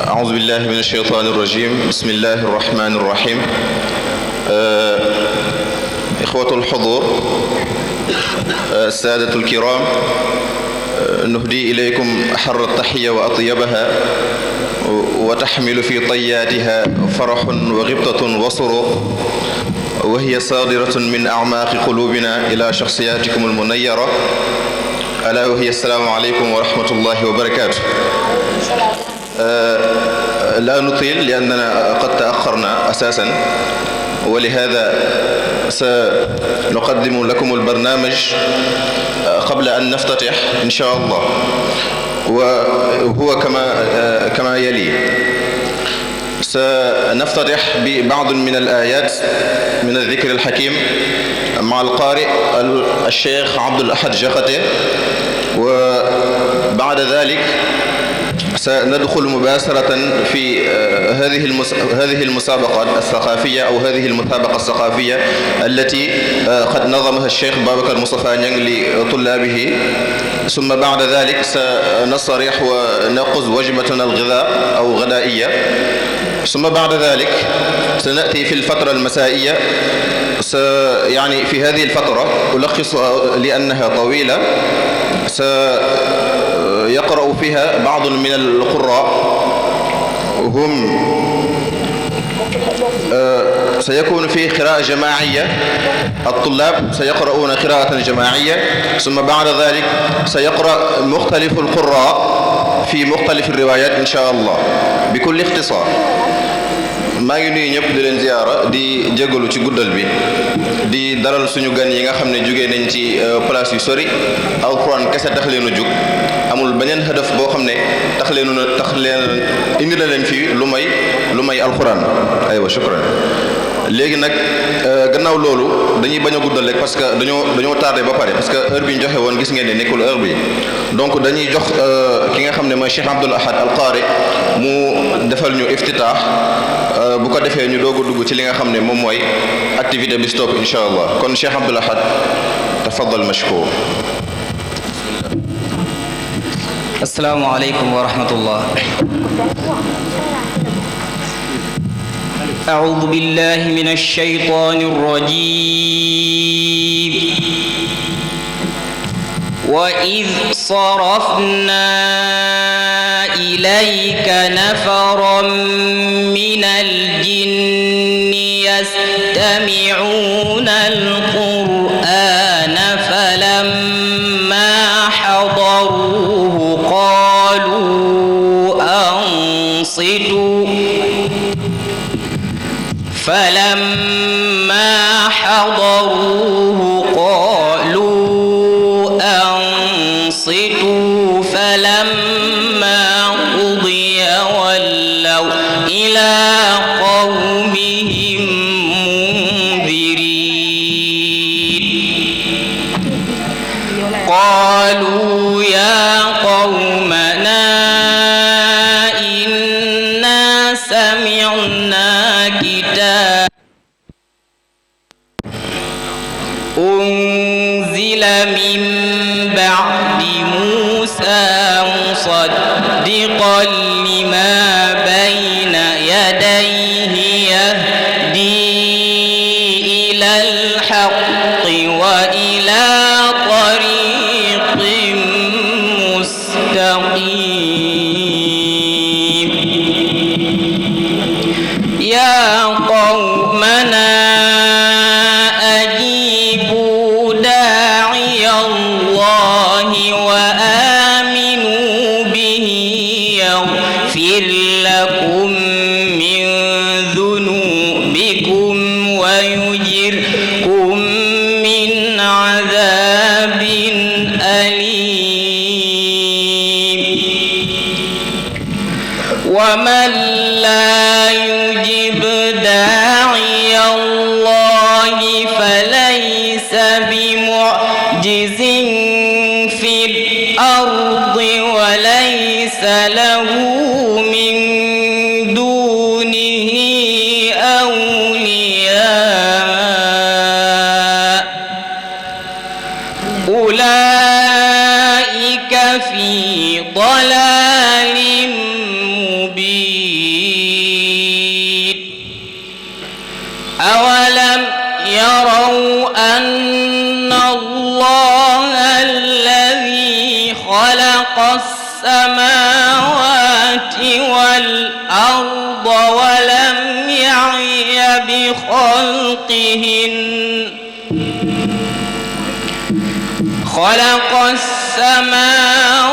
أعوذ بالله من الشيطان الرجيم بسم الله الرحمن الرحيم إخوة الحضور السادة الكرام نهدي إليكم أحر التحية وأطيبها وتحمل في طياتها فرح وغبطة وسرور وهي صادرة من أعماق قلوبنا إلى شخصياتكم المنيرة ألا وهي السلام عليكم ورحمة الله وبركاته. لا نطيل لأننا قد تأخرنا أساسا، ولهذا سنقدم لكم البرنامج قبل أن نفتتح إن شاء الله، وهو كما يلي. سنفتتح ببعض من الآيات من الذكر الحكيم مع القارئ الشيخ عبد الأحد جاقتي، وبعد ذلك سندخل مباشرة في هذه المسابقة الثقافية أو هذه المسابقة الثقافية التي قد نظمها الشيخ بابكر مصطفى نيانغ لطلابه. ثم بعد ذلك سنستريح ونأخذ وجبتنا الغذاء أو غدائية. ثم بعد ذلك سنأتي في الفترة المسائية، يعني في هذه الفترة ألخصها لأنها طويلة، سيقرأ فيها بعض من القراء هم سيكون في قراءة جماعية، الطلاب سيقرؤون قراءة جماعية. ثم بعد ذلك سيقرأ مختلف القراء في مختلف الروايات إن شاء الله بكل اختصار. maa ngi nuyu ñëpp di leen ziyaara di jégalu ci guddal bi di dalal suñu gan yi nga xam ne jógee nañ ci place yu sori. alquran kese tax leen a jug, amul beneen hadaf boo xam ne tax leen indi na leen fii lu may alquran. aywa shukran. léegi nag gannaaw loolu dañuy bañ a guddal rek parce que dañoo tardé ba pare, parce que heure bi ñu joxe woon gis ngeen ne nekkul heure bi. donc dañuy jox ki nga xam ne mooy Cheikh Abdoul Ahad Al Qari mu defal ñu iftitaax, bu ko defee ñu doog a dugg ci li nga xam ne moom mooy activité bi stop insha allah. kon Cheikh Abdoul Ahad tafaddal mashkour. assalaamu aleykum wa rahmatullah. أعوذ بالله من الشيطان الرجيم. وإذ صرفنا إليك نفرا من الجن يستمعون القرآن فلما حضروه قالوا أنصتوا فلما قضي ولوا إلى قومهم منذرين. قالوا يا قومنا إنا سمعنا كتابا أنزل من بعد موسى مصدقا لما بين يديه يهدي إلى الحق وإلى طريق مستقيم. يا قومنا أجيبوا داعي الله وآمنوا به يغفر لكم من ذنوبكم ويجركم من عذاب أليم. ومن لا يجب داعي الله فليس بمعجز في الأرض وليس له من دونه أولياء أولئك في ضلال مبين. أولم يروا أن الله الذي خلق السماوات والأرض ولم يعي بخلقهن خلق السماوات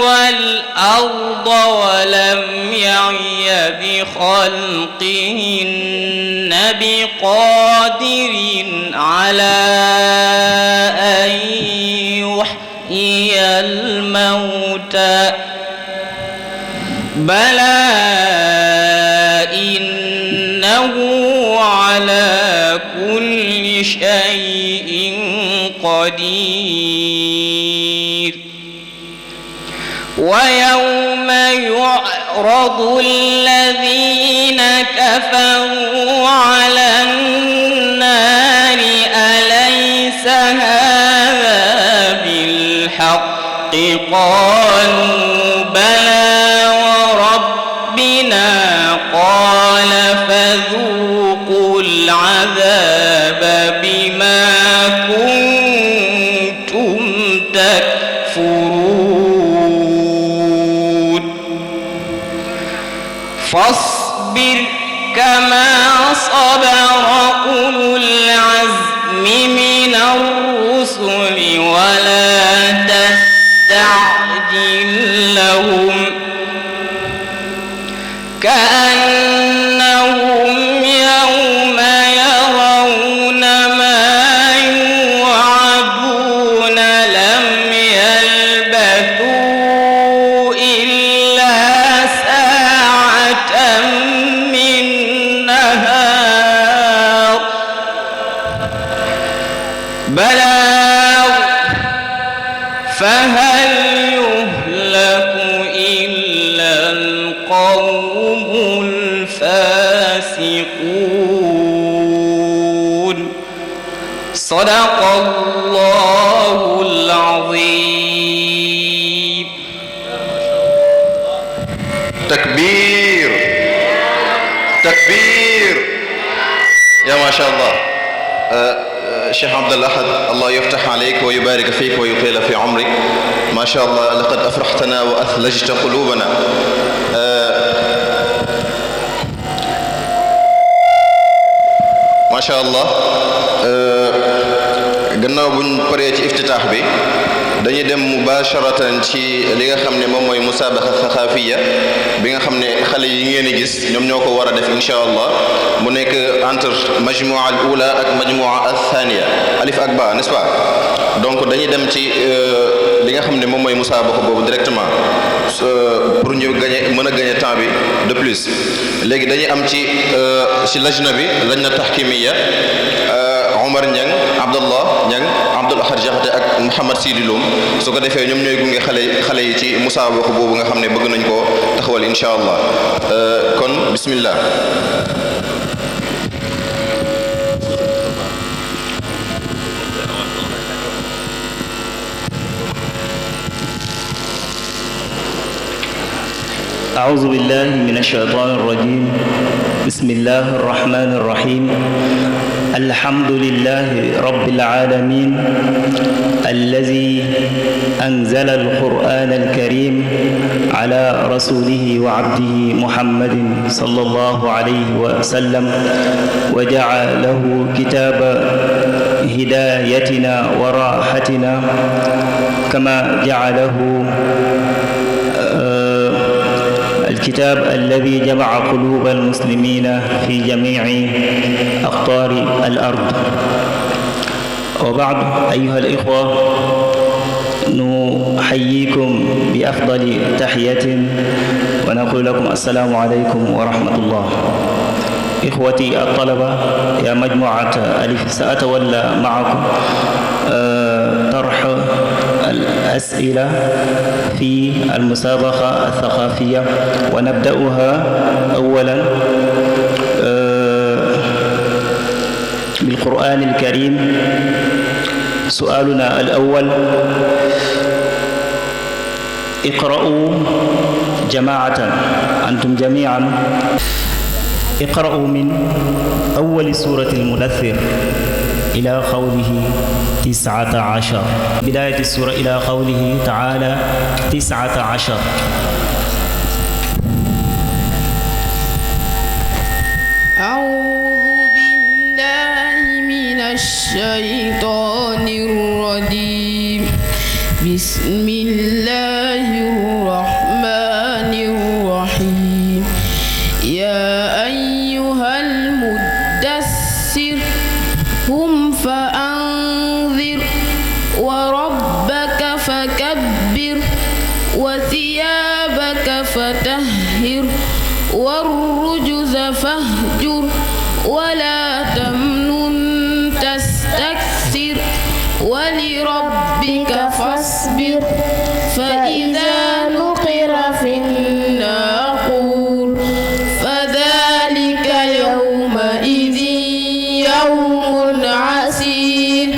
والأرض ولم يعي بخلقهن بقادر على أن يحيي الموتى بلى إنه على كل شيء قدير ويوم يعرض الذين كفروا على النار أليس هذا بالحق قالوا بلى وربنا قال فذوقوا العذاب بما كنتم تكفرون فاصبر كما صبر أولو العزم من الرسل ولا تستعجل لهم كأنهم يوم يرون ما يوعدون لم يلبثوا إلا ساعة من نهار بلاغ فهل يهلك إلا القوم الفاسقون صدق الله العظيم. تكبير تكبير يا ما شاء الله. شيخ عبد الأحد الله يفتح عليك ويبارك فيك ويطيل في عمرك. ما شاء الله لقد أفرحتنا وأثلجت قلوبنا. ما شاء الله. gannaaw buñ paree ci iftitaax bi dañuy dem mubasharatan ci li nga xam ne moom mooy musaabaqa thaqaafiya bi nga xam ne xale yi ngeen di gis ñoom ñoo ko war a def insha allah mu nekk entre majmua al ula ak majmua al thaniya alif ak ba n'est-ce pas. donc dañuy dem ci li nga xam ne moom mooy musaabaqa boobu directement pour ñu gagner mën a gagner temps bi de plus. léegi dañuy am ci lajna bi lajna tahkimiya Omar Niang Abdallah Niang Abdoul Ahad Jaxate ak Mouhamad Sidi Loum su ko defee ñoom ñooy gunge xale yi ci musaabaqa boobu nga xam ne bëgg nañ koo taxawal insha allah. kon bismillah. أعوذ بالله من الشيطان الرجيم. بسم الله الرحمن الرحيم. الحمد لله رب العالمين الذي أنزل القرآن الكريم على رسوله وعبده محمد صلى الله عليه وسلم وجعله كتاب هدايتنا وراحتنا كما جعله الكتاب الذي جمع قلوب المسلمين في جميع أقطار الأرض. وبعد أيها الإخوة نحييكم بأفضل تحية ونقول لكم السلام عليكم ورحمة الله. إخوتي الطلبة يا مجموعة ألف سأتولى معكم طرح الأسئلة في المسابقة الثقافية ونبدأها أولا بالقرآن الكريم. سؤالنا الأول: اقرأوا جماعة أنتم جميعا. اقرأوا من أول سورة المدثر إلى قوله 19 بداية السورة إلى قوله تعالى 19. أعوذ بالله من الشيطان الرجيم. بسم الله الرحمن الرحيم. يا أيها المدثر قم فأنذر وربك فكبر وثيابك فطهر والرجز فاهجر ولا تمنن تستكثر ولربك فاصبر فإذا نقر في الناقور فذلك يومئذ يوم عسير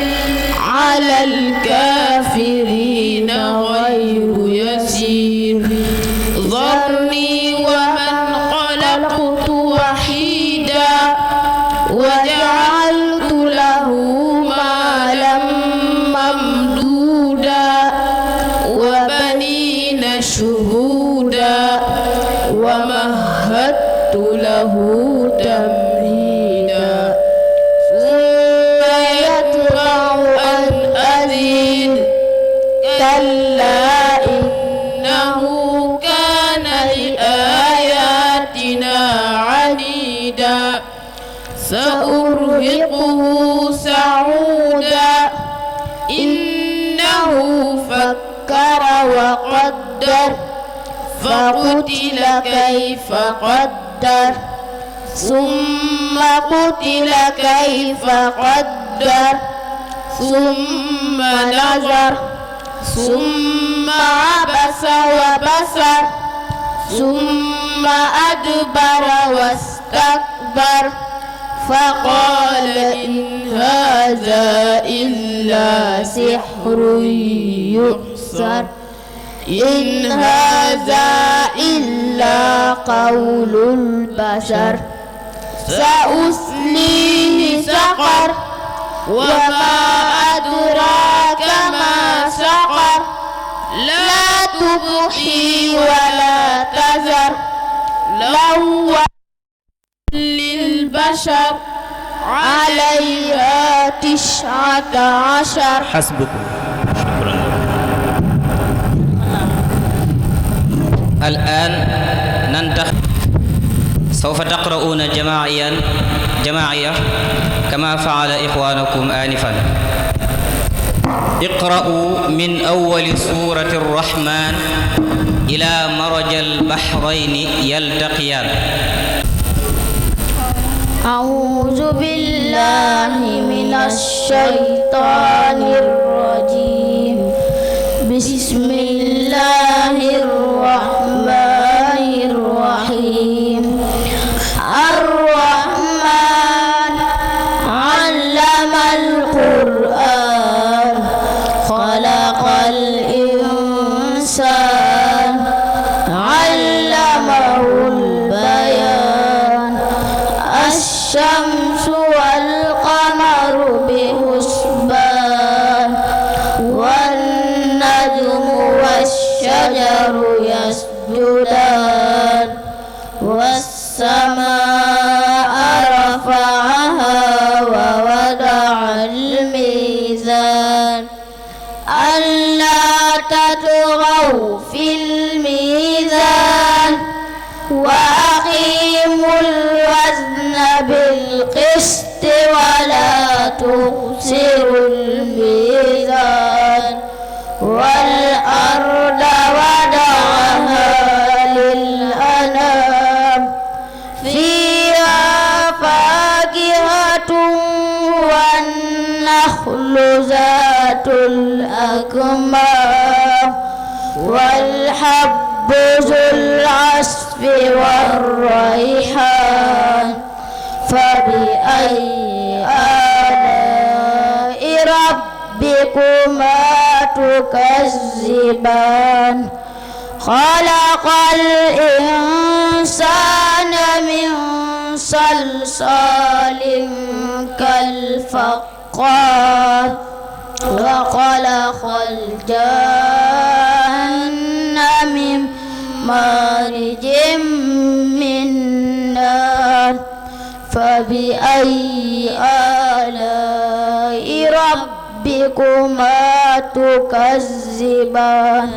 على الكافرين غير يسير. ذرني ومن خلقت وحيدا وجعلت له مالا ممدودا وبنين شهودا ومهدت له تمهيدا ثم يطمع أن أزيد كلا إنه كان لآياتنا عنيدا سأرهقه صعودا إنه فكر وقدر فقتل كيف قدر ثم قتل كيف قدر ثم نظر ثم عبس وبصر ثم أدبر واستكبر فقال إن هذا إلا سحر يؤثر إن هذا إلا قول البشر سأصليه سقر وما أدراك ما سقر لا تبقي ولا تذر لوّاحة للبشر عليها 19. حسبكم. شكرا. الآن ننتقل سوف تقرؤون جماعية كما فعل إخوانكم آنفا. اقرأوا من أول سورة الرحمن إلى مرج البحرين يلتقيان. أعوذ بالله من الشيطان الرجيم. بسم الله الرحمن الرحيم. الرحمن علم القرآن خلق الإنسان علمه البيان الشمس والقمر بحسبان والنجم والشجر يسجدان والسماء رفعها ووضع الميزان ألا تطغوا في الميزان وأقيموا الوزن بالقسط ولا تخسروا الميزان والأرض وضعها للأنام فيها فاكهة والنخل ذات الأكمام والحب ذو العصف والريحان فبأي آلاء ربكما تكذبان خلق الإنسان من صلصال كالفخار وخلق الجن من مارج من نار فبأي آلاء ربكما تكذبان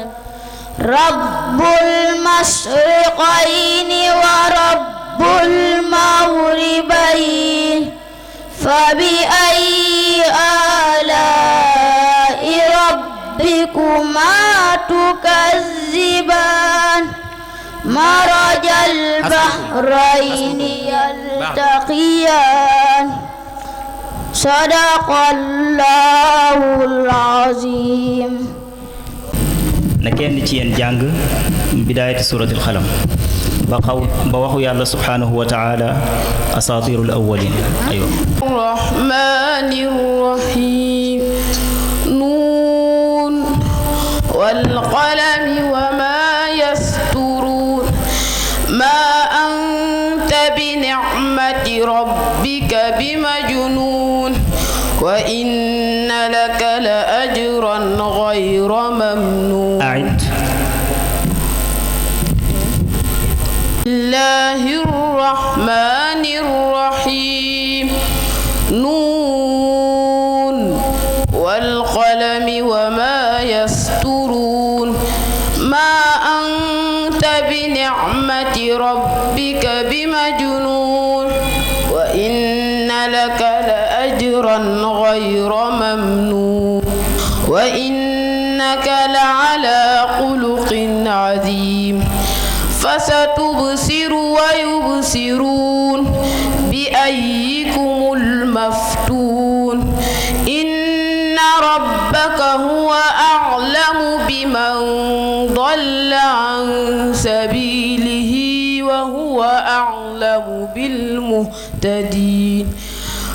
رب المشرقين ورب المغربين فبأي آلاء ربكما تكذبان مرج البحرين يلتقيان صدق الله العظيم. na kenn ci yéen jàng bidaayati suratul xalam ba waxu yàlla subhanahu wa taala asatirul awwalin aywa rahmanir rahim nun wal qalami wa ma yasturun ma anta bi ni'mati rabbika bimajnun wa inna laka la ajran ghayra mamnun. أعد. الله الرحمن الرحيم نون والقلم وما يسطرون ما أنت بنعمة ربك بمجنون وإن لك لأجرا غير ممنون وإنك لعلى خلق عظيم فستبصر ويبصرون بأيكم المفتون إن ربك هو أعلم بمن ضل عن سبيله وهو أعلم بالمهتدين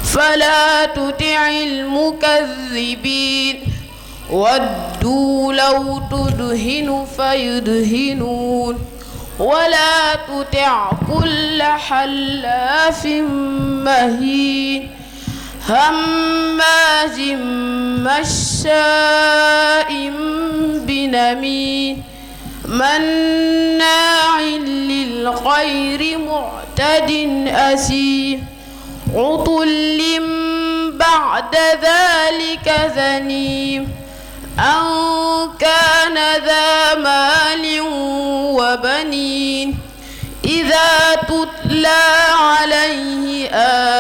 فلا تطع المكذبين ودوا لو تدهن فيدهنون ولا تطع كل حلاف مهين هماز مشاء بنميم مناع للخير معتد أثيم عتل بعد ذلك زنيم أن كان ذا مال وبنين إذا تتلى عليه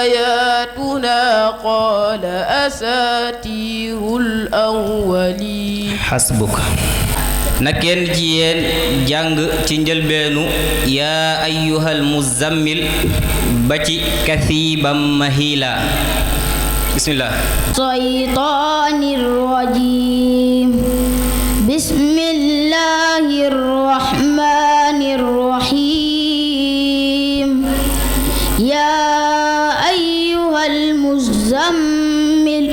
آياتنا قال أساطير الأولين. حسبك. na kenn ci yéen jàng ci njëlbeenu yaa ayyuhal muzammil ba ci kathiban mahila bismillah. shaytaanir rajiim bismillahir rahmaanir rahiim yaa ayyuhal muzammil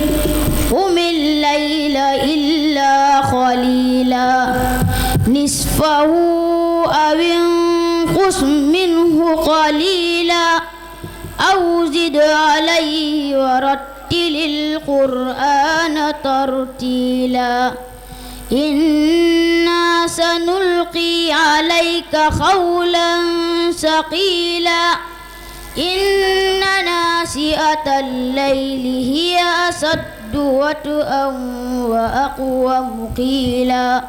qumil layla illaa qaliilaa nisfahu aw inqus minhu qaliilaa aw zid alayhi warattil القرآن ترتيلا إنا سنلقي عليك قولا ثقيلا إن ناشئة الليل هي أشد وطئا وأقوم قيلا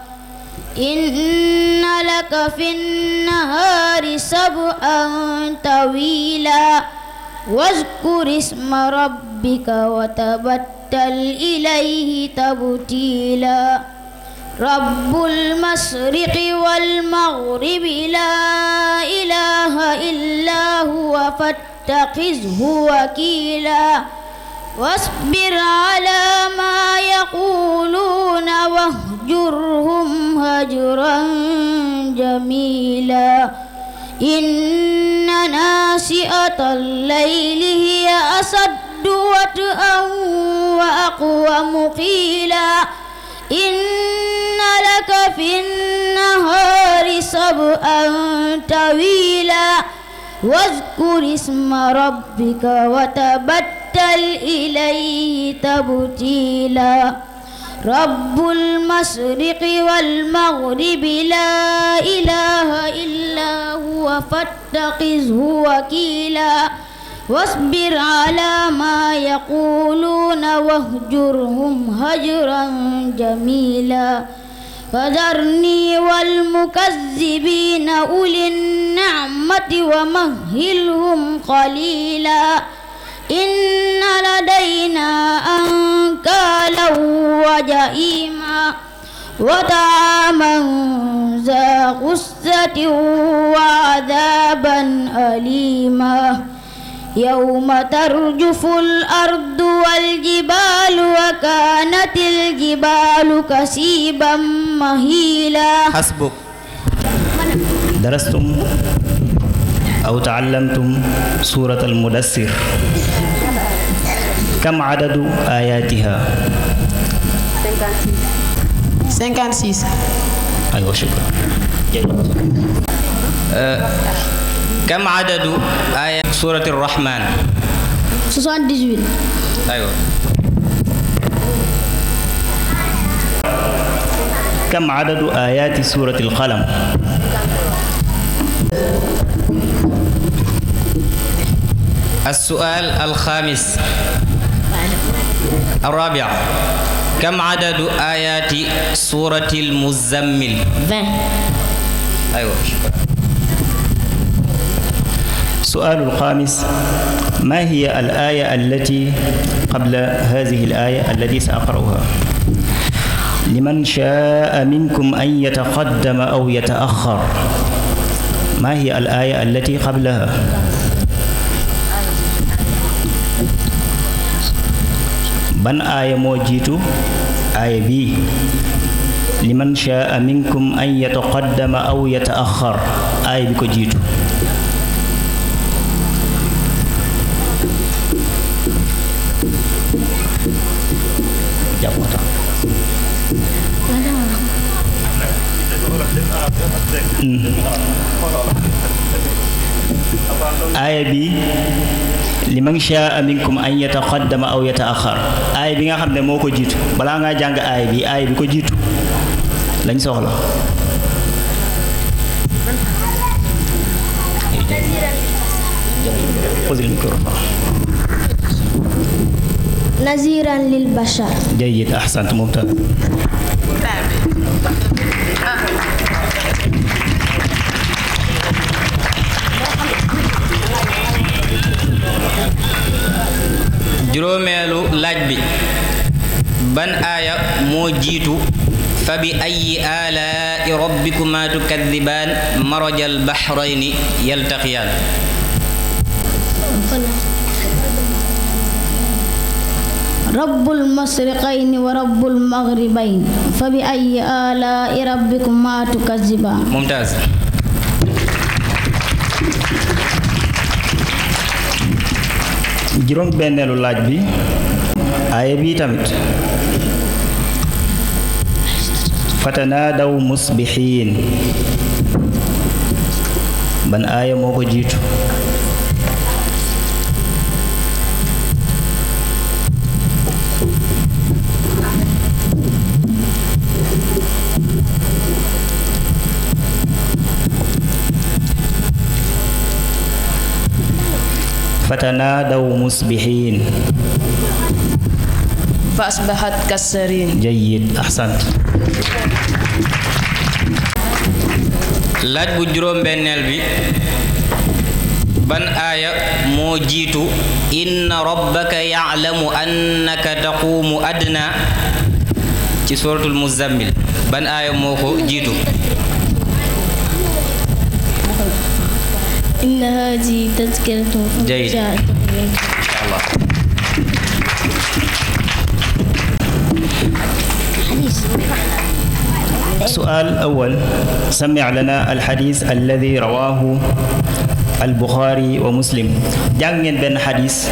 إن لك في النهار سبحا طويلا واذكر اسم ربك وتبتل إليه تبتيلا رب المشرق والمغرب لا إله إلا هو فاتخذه وكيلا واصبر على ما يقولون واهجرهم هجرا جميلا إن ناشئة الليل هي أشد وطئا وأقوم قيلا إن لك في النهار سبحا طويلا واذكر اسم ربك وتبتل إليه تبتيلا رب المشرق والمغرب لا إله إلا هو فاتخذه وكيلا واصبر على ما يقولون واهجرهم هجرا جميلا فذرني والمكذبين أولي النعمة ومهلهم قليلا إن لدينا أنكالا وجحيما وطعاما ذا غصة وعذابا أليما يوم ترجف الأرض والجبال وكانت الجبال كثيبا مهيلا حسبك. درستم أو تعلمتم سورة المدثر. كم عدد آياتها؟ 56. أيوة شكرا. كم عدد آيات سورة الرحمن؟ 78. أيوة. كم عدد آيات سورة القلم؟ السؤال الخامس الرابع كم عدد آيات سورة المزمل؟ 20. أيوة شكرا. السؤال الخامس ما هي الآية التي قبل هذه الآية التي سأقرأها؟ لمن شاء منكم أن يتقدم أو يتأخر. ما هي الآية التي قبلها؟ ban aaya moo jiitu aaya bii liman shaa minkum an yataqaddama aw yataaxar aaya bi ko jiitu aaya bi liman shaa minkum an yataqaddama aw yataaxar aaya bi nga xam ne moo ko jiitu balaa ngaa jàng aaya bi ko jiitu lañ soxla naziran lil bashar. jayyid ahsant mumtaz. juróomeelu laaj bi ban aaya moo jiitu fa bi ayyi aalaa'i rabbikumaa tukazzibaan marajal bahrayni yaltaqiyaan. rabbul mashriqayni wa rabbul maghribayni fa bi ayyi aalaa'i rabbikumaa tukazzibaan. Mumtaaz. juróom benneelu laaj bi aaya bi tamit fatanaadaw musbixiin ban aaya moo ko jiitu fatanaadaw musbixiin fa asbahat kassariin. jayyid ahsant. laaj bu juróom benneel bi ban aaya moo jiitu inna rabbaka ya'lamu annaka taquumu adna ci suratul muzammil ban aaya moo ko jiitu inna haadihi tazkiratun jayyid inshallah. السؤال الأول سمع لنا الحديث الذي رواه البخاري ومسلم jàng ngeen benn xadis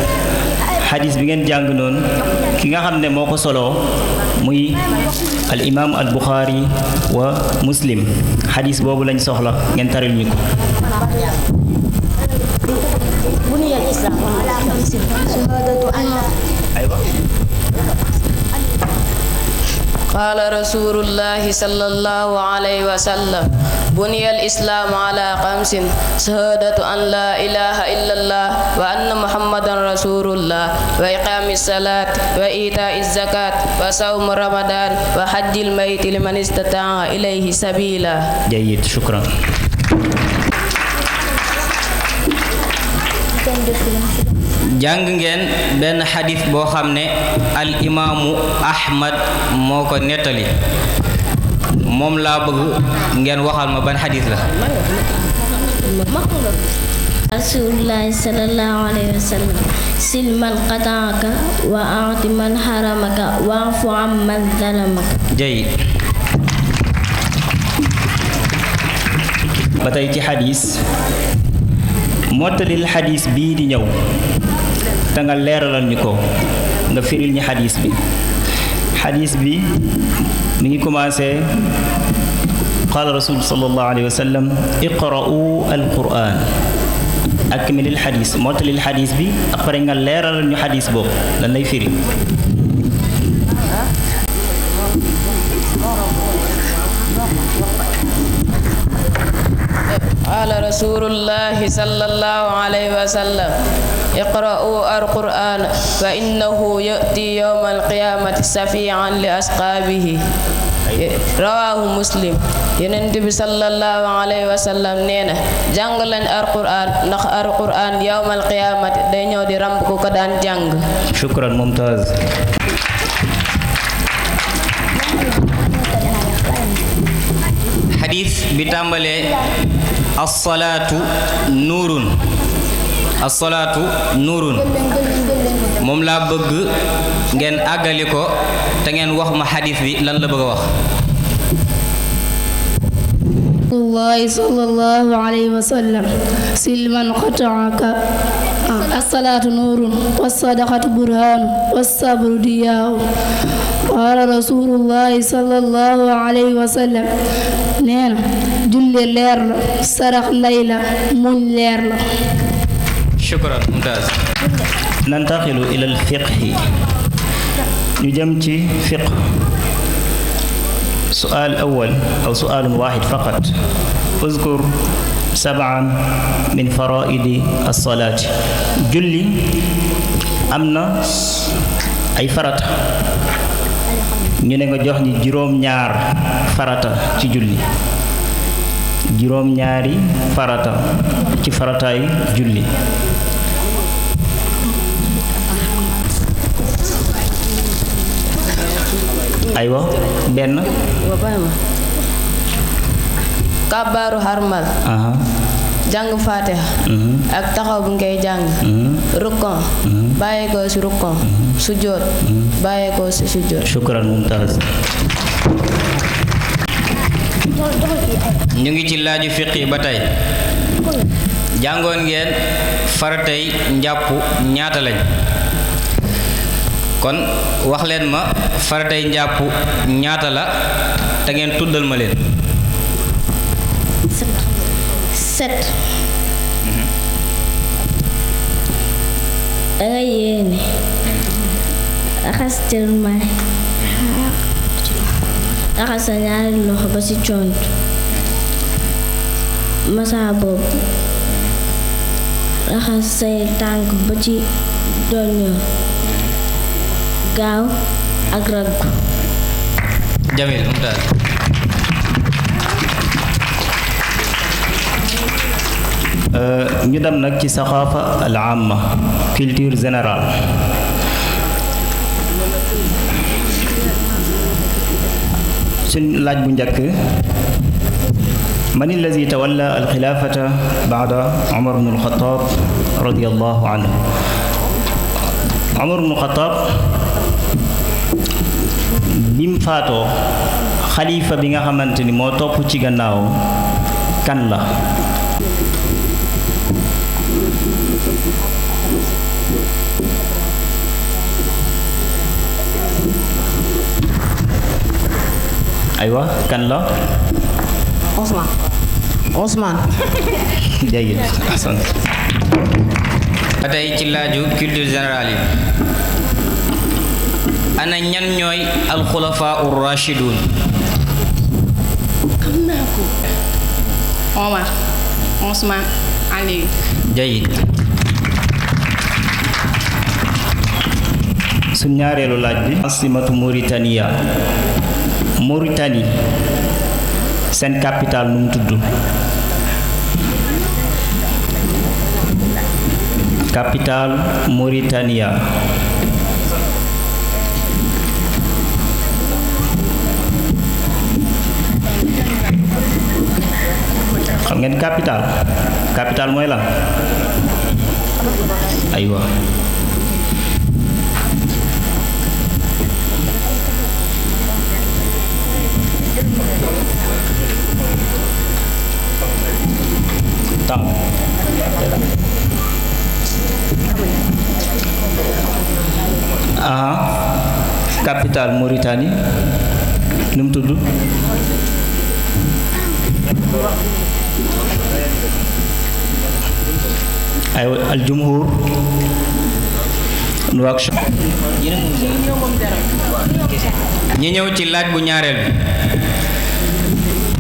bi ngeen jàng noonu ki nga xam ne moo ko solo muy al imam al Bukhari wa Muslim xadis boobu lañ soxla ngeen taril ñu ko aywa قال رسول الله صلى الله عليه وسلم بني الإسلام على 5 شهادة أن لا إله إلا الله وأن محمدا رسول الله وإقام الصلاة وإيتاء الزكاة وصوم رمضان وحج الميت لمن استطاع إليه سبيلا. جيد شكرا. jàng ngeen benn xadis boo xam ne al imaamu Ahmad moo ko nettali moom laa bëgg ngeen waxal ma ban xadis la. Rasulullah sallallahu alayhi wa sallam sil man qataaka wa a'ti man haramaka wa'fu amman zalamaka. jayid. ba tey ci xadis mottalil xadis bii di ñëw te nga leeralal ñu ko nga firil ñi xadis bi mi ngi commencé qaala rasul sallallahu alayhi wa sallam iqra'u alquran akmilil xadis mottalil xadis bi après nga leeralal ñu xadis boobu lan lay firi. قال رسول الله صلى الله عليه وسلم اقرأوا القرآن فإنه يأتي يوم القيامة شفيعا لأصحابه rawaahu muslim yonent bi sallallahu alayhi wa sallam nee na jàng leen alquran ndax alquran yawmal qiyaamati day ñëw di ramb ku ko daan jàng. shukran mumtaz. xadis bi tàmbalee assalaatu nuurun moom laa bëgg ngeen àggali ko te ngeen wax ma xadis bi lan la bëgg a wax. Rasulullahi sallallahu alayhi wa sallam sil man qata'aka as-salaatu nuurun was-sadaqatu burhaanun was-sabru diyaa'un. qaala Rasulullahi sallallahu alayhi wa sallam nee na julli leer la sarax ndey la muñ leer la. shukran mumtaz. nantaqilu ila al-fiqhi ñu jëm ci fiqh. su'aal awwal aw su'aalun waahid faqat uzkur 7 min faraa'idi as-salaati. julli am na ay farata ñu ne nga jox ñi juróom-ñaar farata ci julli juróom-ñaari farata ci farataay julli. aywa benn. kabaaru harmal. jàng fatiha. ak taxaw bu ngay jàng. rukkon. bàyyi ko ci rukkon. sujjóot. bàyyi ko ci sujjóot. shukran mumtaz. ñu ngi ci laaju fiqi ba tey jàngoon ngeen faratay njàpp ñaata lañ kon wax leen ma faratay njàpp ñaata la te ngeen tuddal ma leen. 7 danga yéene raxas cërmaay raxas sa ñaari loxo ba ci cont masa bopp raxas say tànk ba ci doññoo gaaw ak raggu. Jamil mumtaz. ñu dem nag ci saxaafa al amma culture générale. suñ laaj bu njëkk man allazi tawalla al xilaafata baada Umar ibn al Xattaab radiyallahu anhu. Umar ibn al Xattaab bim faatoo xalifa bi nga xamante ni moo topp ci gannaaw kan la. aywa kan la. Ousmane. jayyid ahsan. ba tey ci laaju culture générale yi ana ñan ñooy alxulafaa ur rashidun? Omar, Ousmane, Ali. jayid. suñ ñaareelu laaj bi asimatu Mauritania Mauritanie seen capital nu mu tudd? capital Mauritania. xam ngeen capital mooy lan? aywa tam capital Mauritanie nu mu tudd? aywa al jumhur Nouakchott. ñi ñëw ci laaj bu ñaareel bi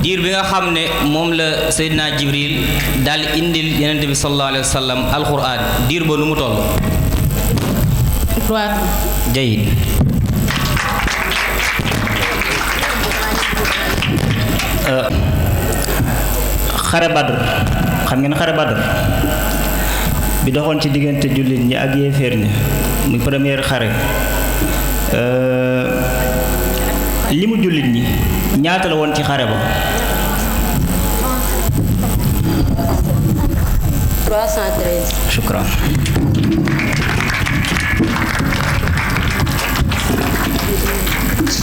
diir bi nga xam ne moom la Seydina Jibril daal indil Yonent bi sallallahu alayhi wa sallam alquran diir ba nu mu toll? 3. jayid. xare Badr xam ngeen xare Badr bi doxoon ci diggante jullit ñi ak yéeféer ñi muy première xare li mu jullit ñi ñaata la woon ci xare ba? 313. shukran.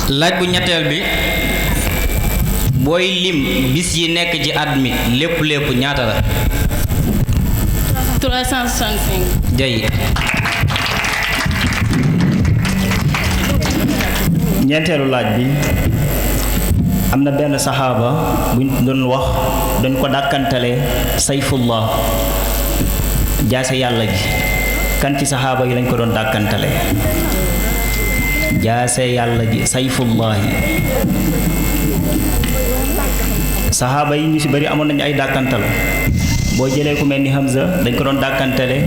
laaj bu ñetteel bi booy lim bis yi nekk ci at mi lépp ñaata la? 365. jayid. ñeenteelu laaj bi am na benn saxaaba buñ doon wax dañ ko dàkkantale sayfullah jaase yàlla ji kan ci saxaaba yi lañ ko doon dàkkantale? jaase yàlla ji sayfullahi. saxaaba yi ñu ci bari amoon nañu ay dàkkantal boo jëlee ku mel ni Hamza dañ ko doon dàkkantale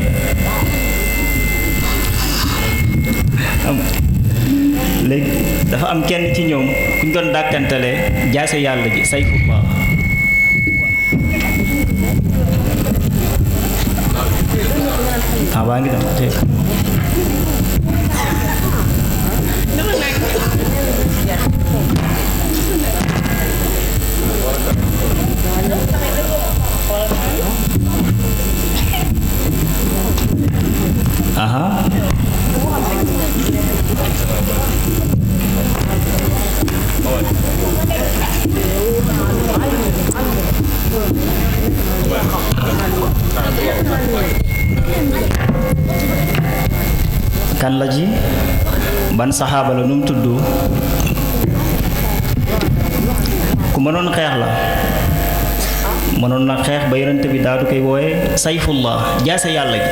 léegi dafa am kenn ci ñoom ku ñu doon dàkkantale jaase yàlla ji sayfullah. baa ngi dem tey kan la ji ban saxaaba la nu mu tudd ku mënoon xeex la mënoon na xeex ba yonent bi daadu koy wooye sayfullah jaase yàlla ji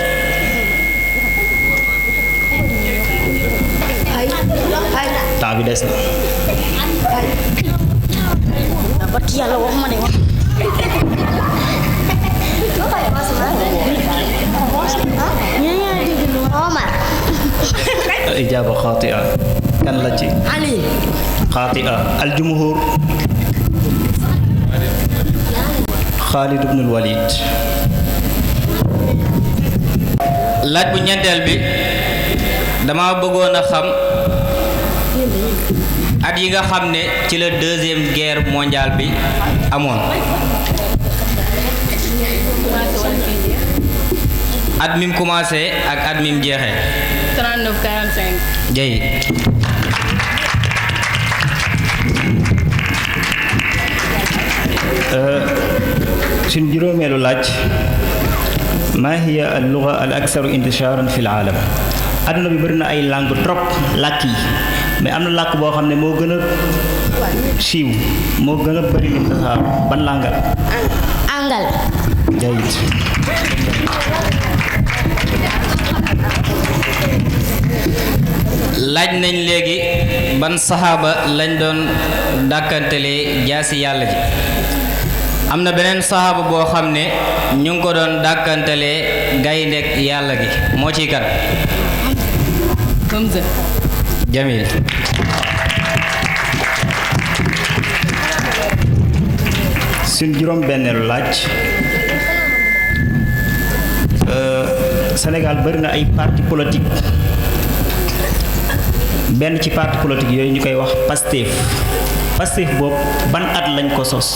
temps bi des na ijaaba xaatia kan la ci xaatia aljumhur Xaalid ibnul Walid. laaj bu ñeenteel bi dama bëggoon a xam at yi nga xam ne ci la deuxième guerre mondiale bi amoon at mi mu commencé ak at mi mu jeexee. 39 45. jayid. suñ juróomeelu laaj ma hiya al lugha al aksaru intisharan fi l aalam adduna bi bëri na ay langue trop làkk yi mais am na làkk boo xam ne moo gën a siiw moo gën a bëri lim tasaar ban langue la? angal. jayid laaj nañ léegi ban saxaaba lañ doon dàkkantelee jaasi yàlla ji. am na beneen saxaaba boo xam ne ñu ngi ko doon dàkkantelee gayndek yàlla gi moo ciy kan. Hamza. Jamil. suñ juróom benneelu laaj Sénégal bari na ay parti politique benn ci parti politique yooyu ñu koy wax Pastef Pastef boobu ban at lañ ko sos.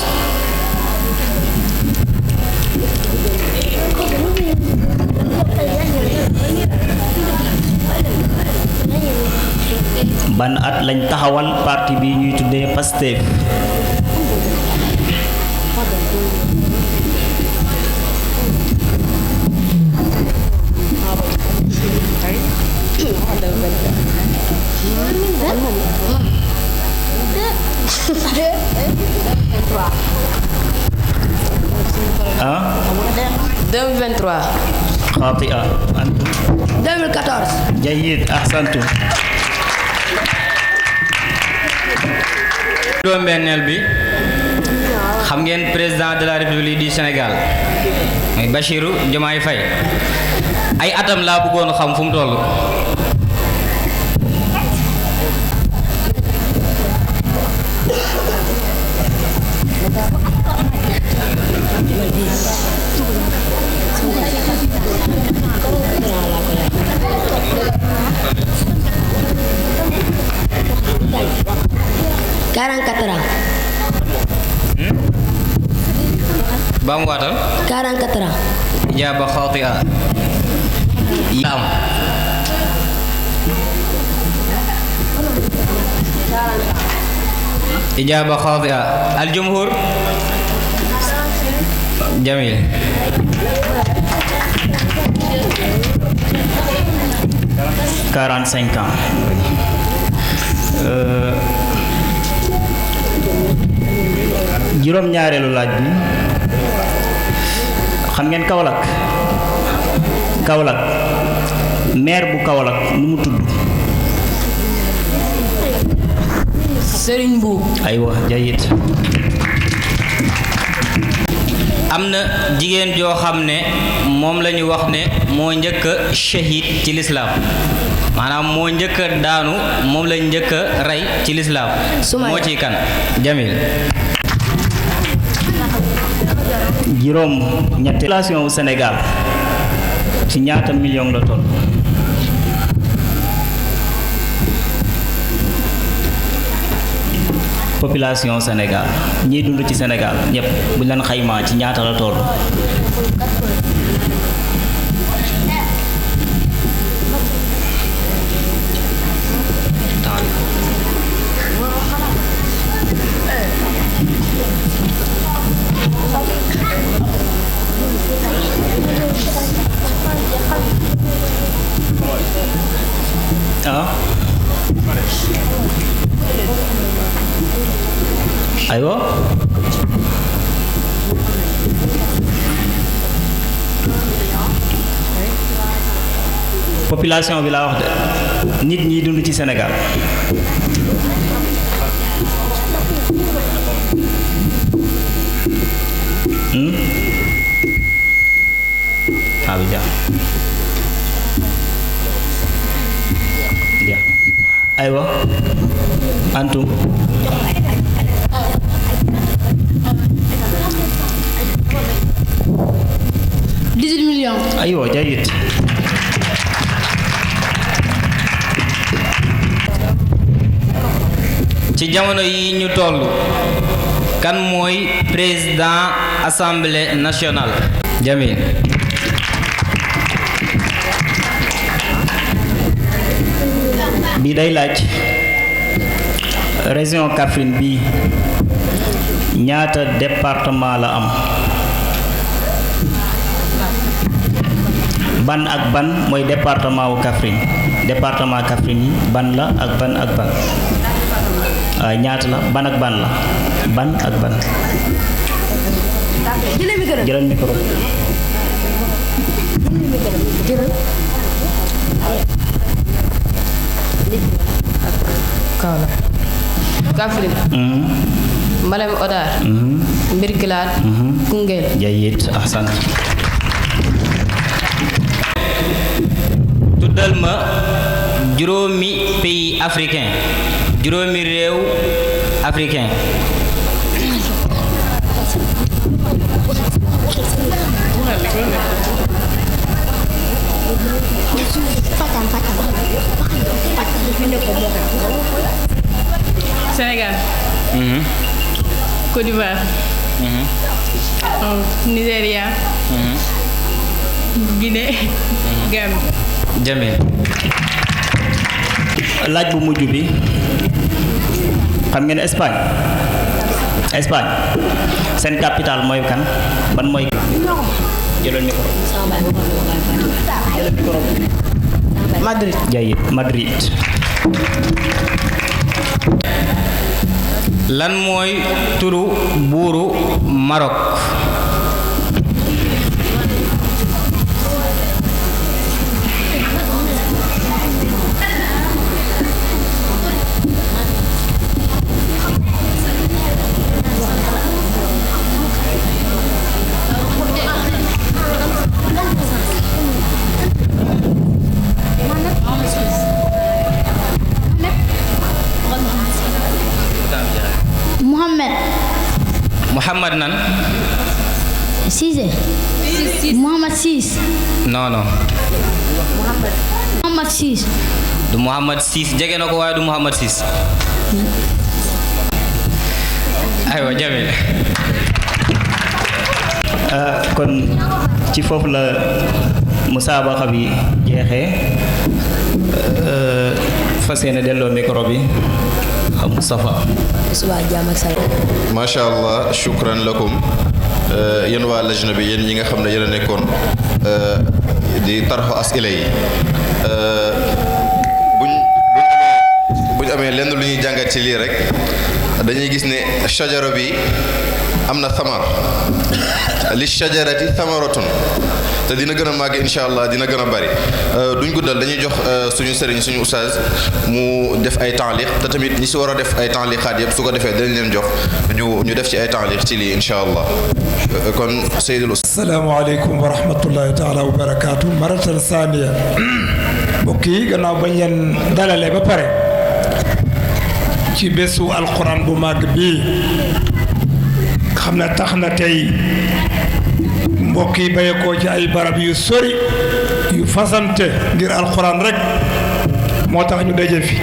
ban at lañ taxawal parti bi ñuy tuddee Pastef. ah 2023. خاطئة أنتم 2014. جيد أحسنتم. juróom-benneel bi xam ngeen président de la république du Sénégal muy Bassirou Diomaye Faye ay atam laa bëggoon xam fu mu toll. ba mu waatal 44 ans. ijaaba xaati'a am ijaaba xaati'a al jumhur jamil 45 ans. juróom-ñaareelu laaj bi xam ngeen Kaolack maire bu Kaolack nu mu tudd. Serigne Mboup. aywa jayit. am na jigéen joo xam ne moom la ñu wax ne moo njëkk a shahid ci lislaam maanaam moo njëkk a daanu moom la njëkk a rey ci lislaam moo ciy kan jamil juróom ñetti population wu Sénégal ci ñaata million la toll. population Sénégal ñiy dund ci Sénégal ñëpp bu ñu leen xaymaa ci ñaata la toll. aywa population bi laa wax de nit ñi dund ci Sénégal Abidjan aywa antum 18 millions. aywa jayit. ci jamono yi ñu toll kan mooy président assemblée nationale jamil bi day laaj région Kaffrine bi ñaata département la am. ban ak ban mooy département wu Kaffrine département Kaffrine yi ban la ak ban ak ban waaye ñaata la ban ak ban la ban ak ban. jëlal micro. Kaffrine Malem Hodar Birkelane Koungheul. jayyid ahsan. tuddal ma juróomi pays africain juróomi réew africain. Sénégal. Côte d'Ivoire. Nigeria. Guinée. Gambie. Jamil. laaj bu mujj bi xam ngeen Espagne seen capitale mooy kan ban mooy jëlal micro. Madrid. jayyid Madrid. lan mooy turu buuru Maroc. Muhammad nan. Cissé. Muhammad Sis. non Muhammad Sis. du Muhammad Sis jege na ko waaye du Muhammad Sis. aywa Jamil. kon ci foofu la musaabaqa bi jeexee fas yéene delloo micro bi Moustapha. macha allah shukran lakum yéen waa lajna bi yéen ñi nga xam ne yéen a nekkoon di tarxu asila yi buñ amee lenn lu ñuy jàngat ci lii rek dañuy gis ne shajara bi am na thamar li shajarati thamaratun te dina gën a màgg insha allah dina gën a bari duñ guddal dañuy jox suñu sëriñ suñu ustaaz mu def ay taaliq te tamit ñi si war a def ay taaliqaat yëpp su ko defee dañ leen jox ñu def ci ay taaliq ci lii insha allah kon Seydil Ustaaz. asalaamaaleykum wa rahmatullahi taala wa barakaatu maratan saaniya mbokk yi gannaaw bañ leen dalalee ba pare ci bésu alquran bu màgg bii xam ne tax na tey mbokk yi bayekoo ci ay barab yu sori yu fasante ngir alquran rek moo tax ñu daje fi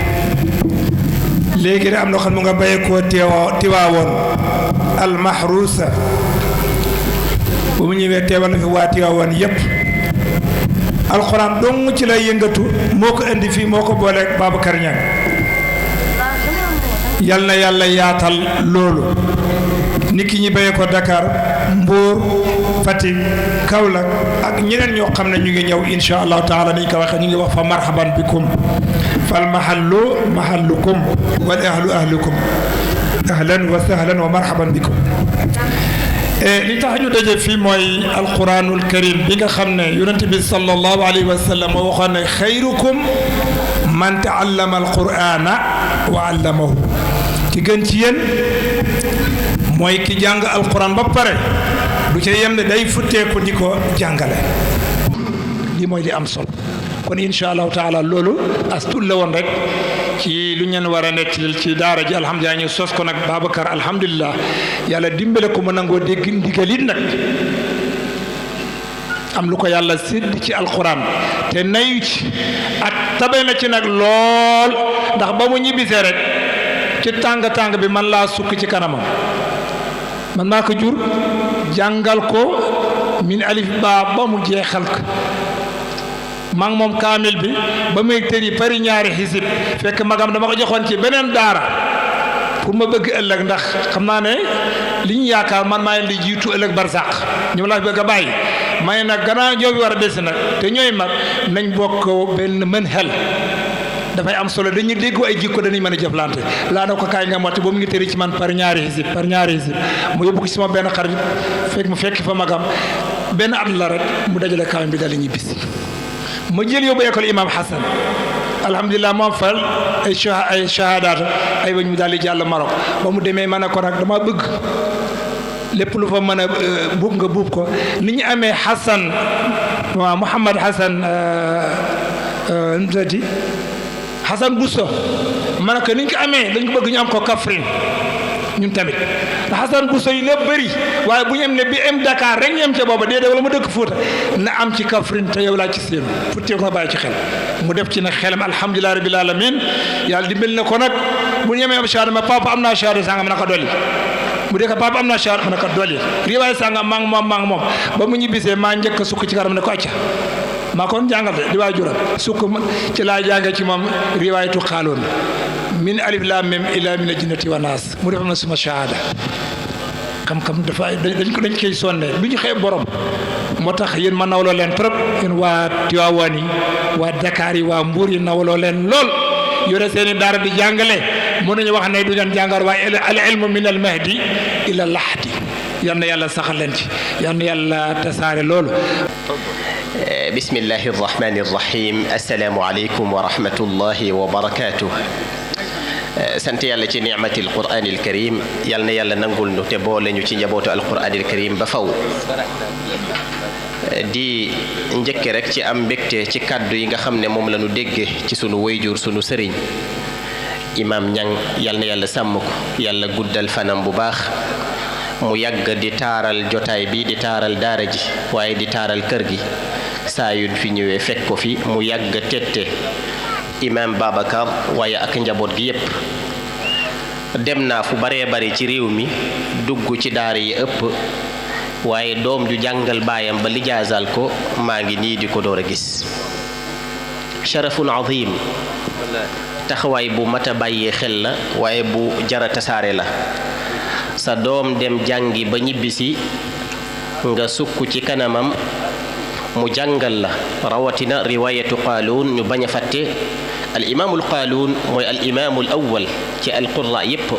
léegi rek am na xam mu nga bayekoo tiwaawoon almahrusa bu mu ñëwee teewal na fi waa tiwaawoon yépp alquran dong ci lay yëngatu moo ko indi fii moo ko booleeg Babacar Niang yal na yàlla yaatal loolu nit ki ñi bayee ko Dakar Mbour Fatick Kaolack ak ñeneen ñoo xam ne ñu ngi ñëw insha allahu taala ni ñu ko waxee ñu ngi wax fa marhaban bikum fal mahallu mahallukum wal ahlu ahlukum ahlan wa sahlan wa marhaban bikum li tax ñu daje fii mooy alquranul karim bi nga xam ne yonente bi sallallahu alayhi wa sallam moo waxoon ne xayrukum man taallama alqurana wa allamahu ki gën ci yéen mooy ki jàng alquran ba pare du ca yem ne day futteeku di ko jàngale lii mooy li am solo kon insha allahu taala loolu as tuut la woon rek ci lu ñeen war a nekk ci daara ji alhamdulilah ñu sos ko nag Babacar alhamdulilah yàlla dimbale ko mu nangoo dégg ndigalit nag am lu ko yàlla sédd ci alquran te nayu ci ak tabe na ci nag lool ndax ba mu ñibbisee rek ci tàng-tàng bi man laa sukk ci kanamam man maa ko jur jàngal ko min alif ba mu jeexal ko maa ngi moom kaamil bi ba muy tëri pari ñaari xisib fekk magam dama ko joxoon ci beneen daara pour ma bëgg ëllëg ndax xam naa ne li ñu yaakaar man maa leen di jiitu ëllëg barsàq ñu laa bëgg a bàyyi may nag gannaaw ñoo bi war a desi nag te ñooy mag nañ bokk benn mën xel dafay am solo dañuy déggoo ay jikko dañuy mën a jëflante laa na ko kaay nga motti ba mu ngi tëri ci man par ñaari xisib mu yóbbu ko ci sama benn xarit mu fekk fa magam benn at la rek mu dajale kaamil bi dal ñibbisi ma jël yóbbu école imam Hassan alhamdulilah moom fal ay shahadaat ay ba ñu daal di jàll Maroc ba mu demee ma ne ko nag dama bëgg lépp lu fa mën a buub nga buub ko ni ñu amee Hassan waaw Mouhamad Hassan nti Hassan Bousso ma ne ko ni ñu ko amee dañ ko bëgg ñu am ko Kaffrine ñun tamit ndax Hassan Bousso yi lépp bëri waaye bu ñu am ne bi am Dakar rek ñu am ca booba déedéet wala mu dëkk Fuuta na am ci Kaffrine te yow laa ci séenu futtee ko bàyyi ci xel mu def ci nag xelam alhamdulilah rabbil alamin yàlla dimbali na ko nag bu ñu amee am shahada ma papa am naa shahada sangam na ko dolli bu dee ko papa am naa shahada ma ne ko dolli riwaay sangam maa ngi moom ba mu ñibbisee maa njëkk a sukk ci kanam ne ko acca maa kon jàngal de di waay jural sukk ci laa jànge ci moom riwaayatu xaaloon min alif laam mim ila min jinnati wa naas mu defal ma suma shahada xam-xam dafa dañ koy sonne du ñu xeeb borom moo tax yéen ma nawloo leen trop yéen waa Tiwaawan yi waa Dakar yi waa Mbuur yi nawloo leen lool yore seeni daara di jàngale mën nañu wax ne du ngeen jàngal waaye al ilmu min al mahdi ila lahdi yal na yàlla saxal leen ci yal na yàlla tasaare loolu. bismillahi rahmani rahim assalaamu aleykum wa rahmatullahi wa barakatuh. sant yàlla ci nicmati alquran alkarim yal na yàlla nangul nu te boole ñu ci njabootu alquran alkarim ba faw di njëkke rek ci am mbégte ci kàddu yi nga xam ne moom la ñu dégge ci sunu wayjur sunu sëriñ imam Ñang yal na yàlla sàmm ko yàlla guddal fanam bu baax mu yàgg di taaral jotaay bi di taaral daara ji waaye di taaral kër gi saa yu fi ñëwee fekk ko fi mu yàgg tette imam Babacar waaye ak njaboot gi yépp dem naa fu baree bari ci réew mi dugg ci daara yi ëpp waaye doom ju jàngal baayam ba lijaasal ko maa ngi nii di ko door a gis sharafun azim taxawaay bu mat a bàyyee xel la waaye bu jara tasaare la sa doom dem jàngi ba ñibbisi nga sukk ci kanamam mu jàngal la rawatina riwayatu qaaluun ñu bañ a fàtte al imaamul qaaluun mooy al imaamul awwal ci al qurra yépp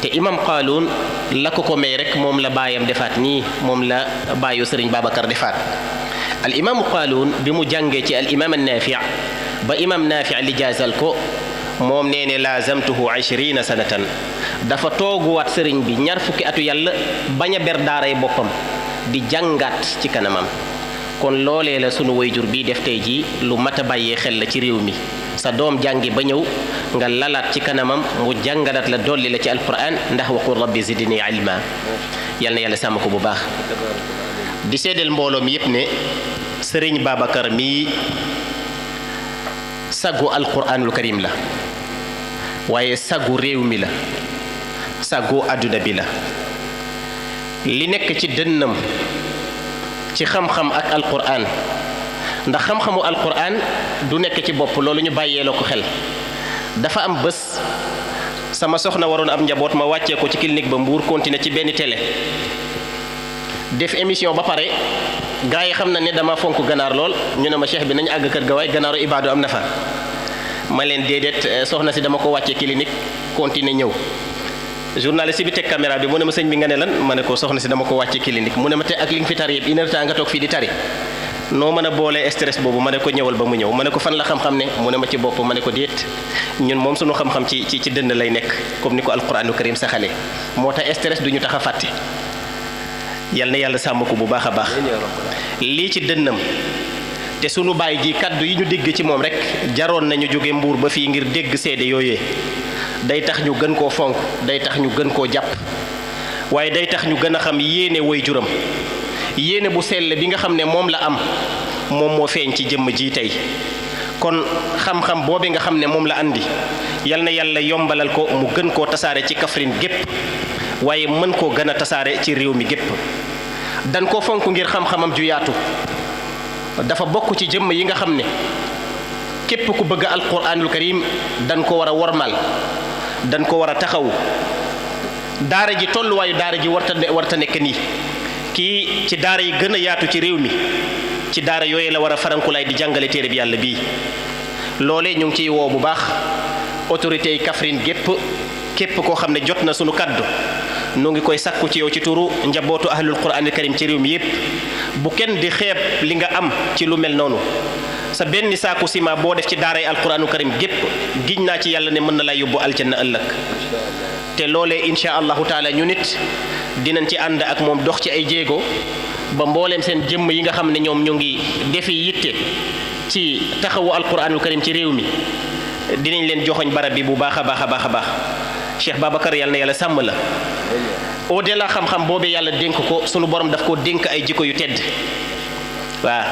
te imam qaaluun la ko may rek moom la baayam defaat nii moom la baayu sëriñ Babacar defaat al imaamu qaaluun bi mu jàngee ci al imaam annaafi ba imam naafi lijaasal ko moom nee ne laazamtuhu 20 sanatan dafa tooguwaat sëriñ bi ñaar fukki atu yàlla bañ a ber daaray boppam di jàngaat ci kanamam kon loolee la sunu wayjur bii def tey jii lu mat a bàyyee xel la ci réew mi sa doom jàngi ba ñëw nga lalaat ci kanamam mu jàngalaat la dolli la ci alquran ndax waqul rabbi zidni ilma yal na yàlla sàmm ko bu baax di seedeel mbooloo mi yépp ne sëriñ Babacar mii sagu alquranul karim la waaye sagu réew mi la sagu àdduna bi la li nekk ci dënnam ci xam-xam ak alquran ndax xam-xamu alquran du nekk ci bopp loolu ñu bàyyee la ko xel dafa am bés sama soxna waroon am njaboot ma wàccee ko ci clinique ba Mbuur continuer ci benn télé def émission ba pare gaa yi xam na ne dama fonk ganaar lool ñu ne ma cheikh bi nañu àgg kër ga waaye ganaaru ibaadu am na fa ma leen déedéet soxna si dama ko wàccee clinique continuer ñëw journaliste bi teg caméra bi mu ne ma sëñ bi nga ne lan ma ne ko soxna si dama ko wàcce clinique mu ne ma te ak li nga fi tari yëpp une heure temps nga toog fii di tari noo mën a boolee stress boobu ma ne ko ñëwal ba mu ñëw ma ne ko fan la xam-xam ne mu ne ma ci bopp ma ne ko déet ñun moom suñu xam-xam ci dënn lay nekk comme ni ko alquranu karim saxalee moo tax stress du ñu tax a fàtte yal na yàlla sàmm ko bu baax a baax lii ci dënnam te sunu baay ji kaddu yi ñu dégg ci moom rek jaroon nañu jóge Mbuur ba fii ngir dégg seede yooyee day tax ñu gën koo fonk day tax ñu gën koo jàpp waaye day tax ñu gën a xam yéene woy juram yéene bu sell bi nga xam ne moom la am moom moo feeñ ci jëmm ji tey kon xam-xam boobi nga xam ne moom la andi yal na yàlla yombalal ko mu gën koo tasaare ci Kaffrine gépp waaye mën koo gën a tasaare ci réew mi gépp dan koo fonk ngir xam-xamam ju yaatu dafa bokk ci jëmm yi nga xam ne képp ku bëgg alquranul karim dan ko war a wormal dan ko war a taxawu daara ji tolluwaayu daara ji warta nekk nii kii ci daara yi gën a yaatu ci réew mi ci daara yooyu la war a farankulaay di jàngale téere bi yàlla bii loolee ñu ngi ciy woo bu baax autorité yi Kaffrine képp koo xam ne jot na sunu kaddu nu ngi koy sakku ci yow ci turu njabootu ahlul quranul karim ci réew mi yépp bu kenn di xeeb li nga am ci lu mel noonu sa benn saaku ciment boo def ci daaray alquranu karim gépp giñ naa ci yàlla ne mën na lay yóbbu aljanna ëllëg te loolee insha allahu taala ñu nit dinañ ci ànd ak moom dox ci ay jéego ba mbooleem seen jëmm yi nga xam ne ñoom ñu ngi defi yitte ci taxawu alquranul karim ci réew mi dinañ leen joxoñ barab bi bu baax a baax a baax a baax Cheikh Babacar yàlla na yàlla sàmm la au delà xam-xam boobee yàlla dénk ko sunu borom daf koo dénk ay jikko yu tedd waaw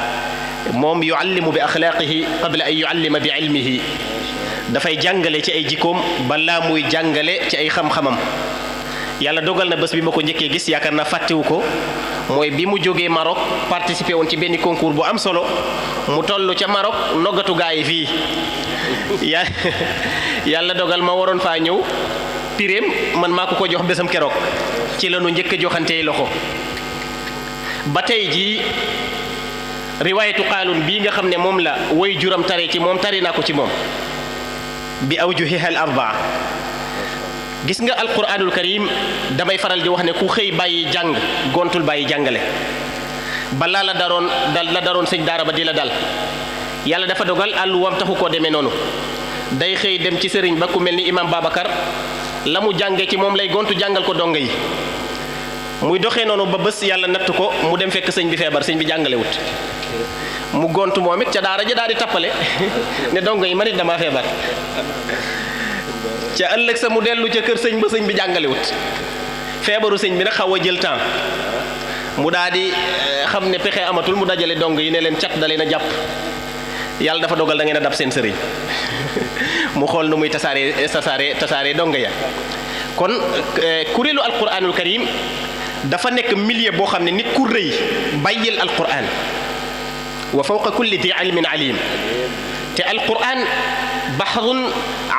moom yuallimu bi axlaaqihi qabla an yuallima bi ilmihi dafay jàngale ci ay jikkoom balaa muy jàngale ci ay xam-xamam yàlla dogal na bés bi ma ko njëkkee gis yaakaar naa fàttewu ko mooy bi mu jógee Maroc participé woon ci benn concours bu am solo mu toll ca Maroc noggatu gaa yi fii yàlla dogal ma waroon faa ñëw pireem man maa ko jox bésam keroog ci la nu njëkk a joxantee loxo ba tey jii riwaayatu qaalun bii nga xam ne moom la woy juram tare ci moom tari naa ko ci moom bi awjuhiha al arbaa gis nga alquranul karim damay faral di wax ne ku xëy bàyyi jàng gontul bàyyi jàngale balaa la daroon sëñ daara ba di la dal yàlla dafa dogal àlluwam taxu koo demee noonu day xëy dem ci sëriñ ba ku mel ni imam Babacar la mu jàngee ci moom lay gontu jàngal ko donga yi muy doxee noonu ba bés yàlla natt ko mu dem fekk sëñ bi feebar sëñ bi jàngalewut mu gontu moom it ca daara ja daal di tappale ne donga yi man it damaa feebar ca ëllëg sa mu dellu ca kër sëñ ba sëñ bi jàngalewut feebaru sëñ bi nag xaw a jël temps mu daal di xam ne pexe amatul mu dajale dong yi ne leen cat da leen a jàpp yàlla dafa dogal da ngeen a dab seen sëriñ mu xool nu muy tasaare dong ya kon kuréelu alquranul karim dafa nekk milieu boo xam ne nit ku rëy bàyyil alquran wa fawqa kulli di ilmin alim te alquran baxrun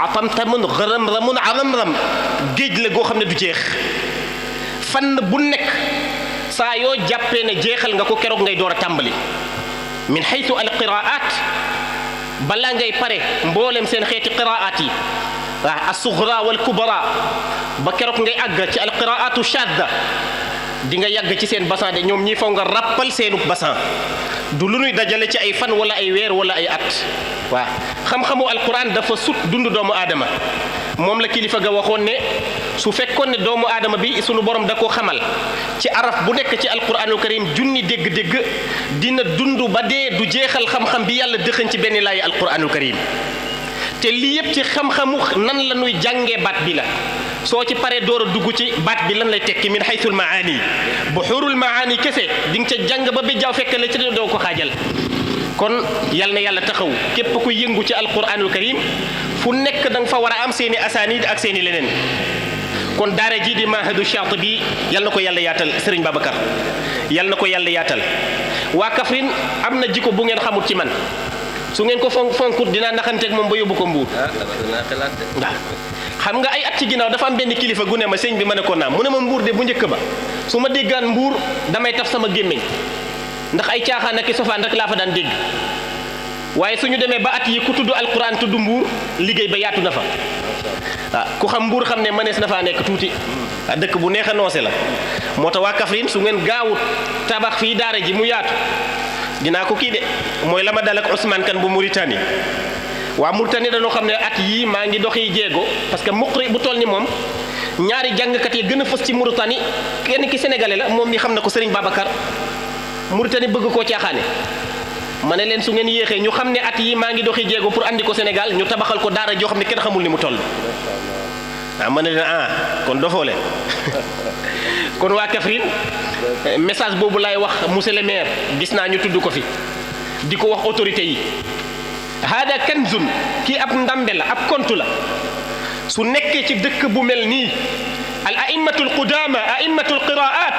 atamtamun xaramramun aramram géej la goo xam ne du jeex fànn bu nekk saa yoo jàppee ne jeexal nga ko keroog ngay door a tàmbali min xaytu alqiraat balaa ngay pare mboolem seen xeeti qiraat yi waaw assugra wal kubra ba keroog ngay àgg ci alqiraatu shadda di nga yàgg ci seen basan de ñoom ñi faw nga rappal seenu basan du lu nuy dajale ci ay fan wala ay weer wala ay at waaw xam-xamu alquran dafa sut dund doomu aadama moom la kilifa ga waxoon ne su fekkoon ne doomu aadama bi sunu borom da koo xamal ci araf bu nekk ci alquranul karim junni dégg-dégg dina dund ba dee du jeexal xam-xam bi yàlla dëxëñ ci benn laayi alquranul karim te lii yëpp ci xam-xamu nan la nuy jàngee baat bi la soo ci paree door a dugg ci baat bi lan lay tekki min haythul maani buhurul maani kese di nga ca jàng ba jaaw fekk la ci doo ko xaajal kon yal na yàlla taxaw képp ku yëngu ci alquranul karim fu nekk da nga fa war a am seeni asaanid ak seeni leneen kon daara ji di mahadu Shaatibi yal na ko yàlla yaatal Serigne Babacar yal na ko yàlla yaatal waa Kaffrine am na jikko bu ngeen xamut ci man su ngeen ko fonkut dinaa naxanteeg moom ba yóbbu ko Mbuur waaw xam nga ay at ci ginnaaw dafa am benn kilifa gu ne ma sëñ bi ma ne ko naam mu ne ma Mbuur de bu njëkk ba su ma déggaan Mbuur damay taf sama gémmiñ ndax ay caaxaan ak i sofaan rek laa fa daan dégg waaye suñu demee ba at yi ku tudd alquran tudd Mbuur liggéey ba yaatu na fa waaw ku xam Mbuur xam ne mënees na faa nekk tuuti dëkk bu neex a noose la moo tax waa Kaffrine su ngeen gaawut tabax fii daara ji mu yaatu dinaa ko kii de mooy la ma dal ak Ousmane Kane bu Mauritanie waa Mauritanie dañoo xam ne at yii maa ngi doxi jéego parce que muqri bu toll ni moom ñaari jàngkat yi gën a fës ci Mauritanie kenn ki sénégalais la moom mi xam na ko Serigne Babacar Mauritanie bëgg koo caaxaane ma ne leen su ngeen yéexee ñu xam ne at yii maa ngi doxi jéego pour andi ko Sénégal ñu tabaxal ko daara joo xam ne kenn xamul ni mu toll ma ne leen kon dofoo leen kon waa Kaffrine message boobu laay wax monsieur le maire gis naa ñu tudd ko fi di ko wax autorité yi hada kanzun kii ab ndambe la ab kontu la su nekkee ci dëkk bu mel nii al aimmatul qudama aimmatul qiraat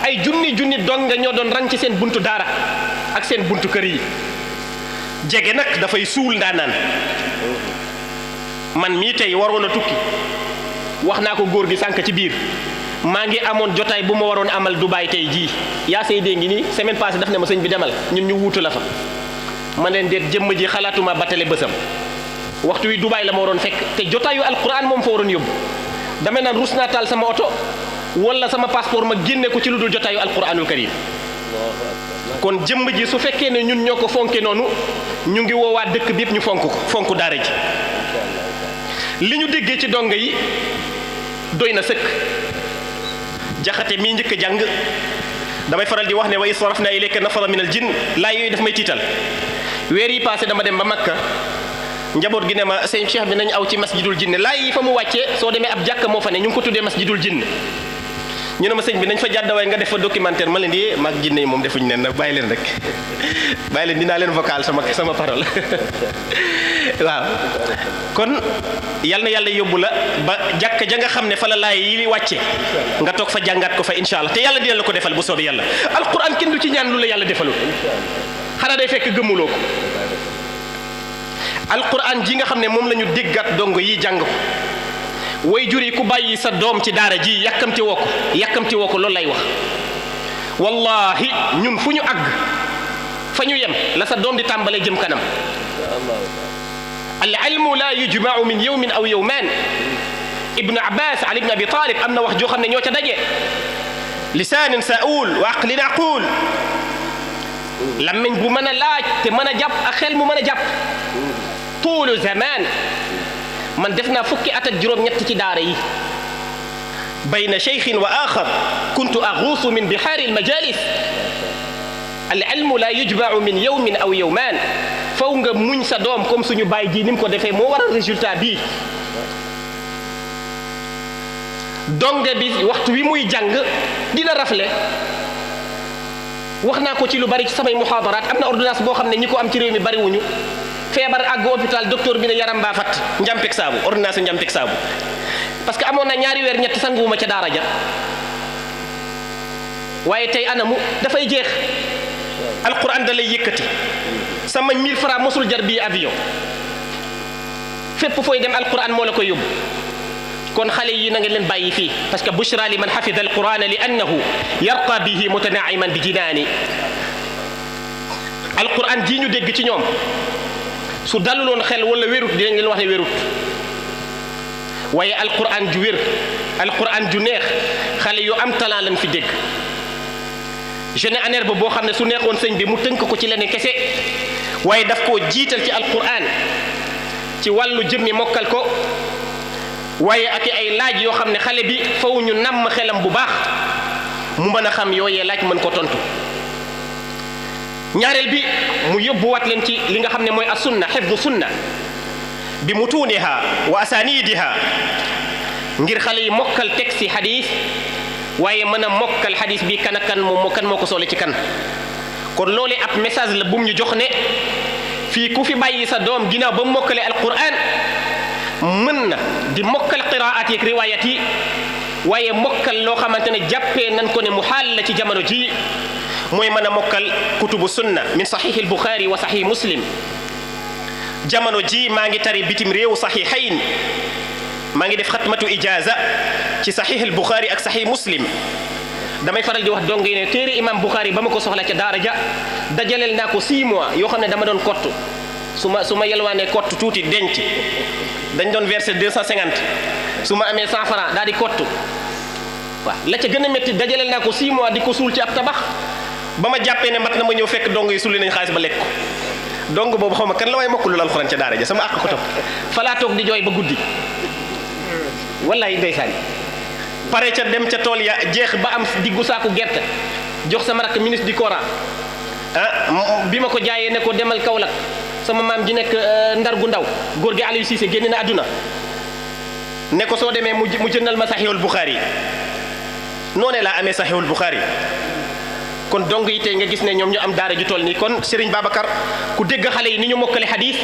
ay junni dong nga ñoo doon rang ci seen buntu daara ak seen buntu kër yi jege nag dafay suul ndaanaan man mii tey waroon a tukki wax naa ko góor gi sànq ci biir maa ngi amoon jotaay bu ma waroon amal Dubaay tey jii yaa say dee ngi nii semaine passée daf ne ma sëñ bi demal ñun ñu wuutu la fa ma leen deet jëmm ji xalaatuma batale bësam waxtu wi Dubaay la ma waroon fekk te jotaayu alquran moom fa waroon yóbbu dama naan rus naa taal sama oto wala sama passeport ma génne ko ci lu dul jotaayu alquranul karim kon jëmm ji su fekkee ne ñun ñoo ko fonke noonu ñu ngi woowaat dëkk bi yëpp ñu fonk daara ji li ñu déggee ci donga yi doy na sëkk. jaxate mii njëkk a jàng damay faral di wax ne wa israfna ilayka nafara min al jinn laa yooyu daf may tiital weer yi passé dama dem ba Makka njaboot gi ne ma sëñ Cheikh bi nañ aw ci masjidul jinn laa yi fa mu wàccee soo demee ab jàkka moo fa ne ñu ngi ko tuddee masjidul jinn ñu ne ma sëñ bi nañ fa jàddawaay nga def fa documentaire ma leen di mag jinne yi moom defuñu nen nag bàyyi leen rek bàyyi leen dinaa leen vocal sama parole waaw kon yal na yàlla yóbbu la ba jàkka ja nga xam ne fa la laay yi wàcce nga toog fa jàngat ko fa insha allah te yàlla dina la ko defal bu soobee yàlla alquran kenn du ci ñaan lu la yàlla defalul xanaa day fekk gëmmuloo ko alquran ji nga xam ne moom la ñu déggat dongo yi jàng ko way jur yi ku bàyyi sa doom ci daara ji yàkkamti woo ko loolu lay wax wallahi ñun fu ñu àgg fa ñu yem la sa doom di tàmbalee jëm kanam al ilmu la yujmau min yawmin aw yawman ibnu abbas ali ibn abi talib am na wax joo xam ne ñoo ca daje lisaanin saul wa aqlin aqul lammiñ bu mën a laaj te mën a jàpp ak xel mu mën a jàpp tuulu zaman man def naa fukki at ak juróom-ñett ci daara yi bayna cheikhin wa axar kuntu aguusu min bihaari almajalis al ilmu la yujmau min yawmin aw yawman faw nga muñ sa doom comme suñu baay ji ni mu ko defee moo waral résultat bii donge bi waxtu wi muy jàng dina rafle wax naa ko ci lu bari ci samay muhaadaraat am na ordonnance boo xam ne ñi ko am ci réew mi bari wuñu feebar àgg hôpital docteur bi ne yaram baa fat njampeg saabu ordonnance njampeg saabu parce que amoon na ñaari weer ñetti sanguwuma ca daara ja waaye tey anamu dafay jeex alquran da lay yëkkati sama 1000 francs mosul jar bii avion fépp fooy dem alquran moo la koy yóbbu kon xale yi na nga leen bàyyi fii parce que bushra li man xafida alqurana li annahu yarqa bihi mutanaiman bi jinaani alquran ji ñu dégg ci ñoom su daluloon xel wala wérut dinañ leen wax ne wérut waaye alquran ju wér alquran ju neex xale yu am talent lañ fi dégg jeune aner ba boo xam ne su neexoon sëñ bi mu tënk ko ci leneen kese waaye daf koo jiital ci alquran ci wàllu jëmmi mokkal ko waaye ak ay laaj yoo xam ne xale bi faw ñu namm xelam bu baax mu mën a xam yooyee laaj mën ko tontu ñaareel bi mu yóbbuwaat leen ci li nga xam ne mooy as-sunna xifdu sunna bi mutuuniha wa asanidiha ngir xale yi mokkal texte yi xadis waaye mën a mokkal xadis bi kan ak kan moo ko soole ci kan kon loolee ab message la bum ñu jox ne fii ku fi bàyyi sa doom ginnaaw ba mu mokkale alquran mën na di mokkal qiraat yi ak riwayat yi waaye mokkal loo xamante ne jàppee nañ ko ne mu xaal la ci jamono ji mooy mën a mokkal kutubu sunna min saxiix albuxaari wa saxiix muslim jamono ji maa ngi tari bitim réew saxiixayn maa ngi def xatmatu ijaaza ci saxiix albuxaari ak saxiix muslim damay faral di wax dong yi ne téere imam Buxaari ba ma ko soxla ca daara ja dajaleel naa ko 6 mois yoo xam ne dama doon kott su ma yelwaanee kott tuuti denc dañ doon verser 250 su ma amee 100 francs daal di kott waaw la ca gën a métti dajaleel naa ko 6 mois di ko suul ci ab tabax ba ma jàppee ne mat na ma ñëw fekk dong yi sulli nañ xaalis ba lekk ko dong boobu xaw ma kan la waaye mokkulul alxuraan ca daara ja sama àq ko topp falaa toog di jooy ba guddi wallaay ndeysaan pare ca dem ca tool ya jeex ba am diggu saaku gerte jox sama rakk ministre du Coran bi ma ko jaayee ne ko demal Kaolack sama maam ji nekk Ndar gu ndaw góor gi Aliou Cissé génn na àdduna ne ko soo demee mu jëndal ma saxiixul Buxaari noonee laa amee saxiixul Buxaari kon dong yi tey nga gis ne ñoom ñu am daara ju toll nii kon Serigne Babacar ku dégg xale yi ni ñu mokkale xadis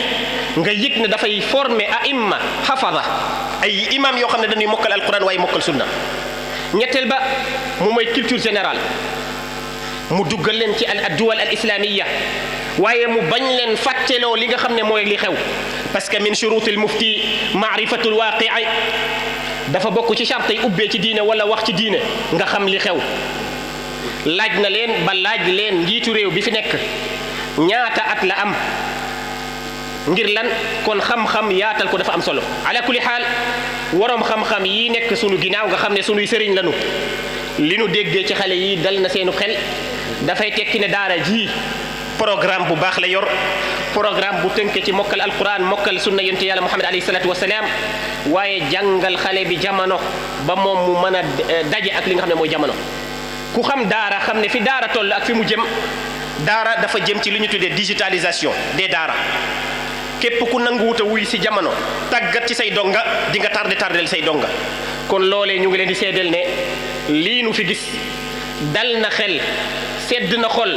nga yëg ne dafay former aimma xafada ay imam yoo xam ne dañuy mokkal alquran waaye mokkal sunna ñetteel ba mu mooy culture générale mu duggal leen ci al duwal al islamiya waaye mu bañ leen fàtteloo li nga xam ne mooy li xew parce que min shurut al mufti maarifatu al waaqii dafa bokk ci charte yi ubbee ci diine wala wax ci diine nga xam li xew laaj na leen ba laaj leen njiitu réew bi fi nekk ñaata at la am ngir lan kon xam-xam yaatal ko dafa am solo ala kulli xaal waroom xam-xam yi nekk sunu ginnaaw nga xam ne sunuy sëriñ lanu li nu déggee ci xale yi dal na seenu xel dafay tekki ne daara ji programme bu baax la yor programme bu tënk ci mokkal alquran mokkal sunna yonent yàlla Muhammad alayhi salaatu wasalaam waaye jàngal xale bi jamono ba moom mu mën a daje ak li nga xam ne mooy jamono. ku xam daara xam ne fi daara toll ak fi mu jëm daara dafa jëm ci li ñu tuddee digitalisation des daara képp ku nanguwut a wuy si jamono tàggat ci say donga di nga tardel say donga kon loolee ñu ngi leen di seedeel ne lii nu fi gis dal na xel sedd na xol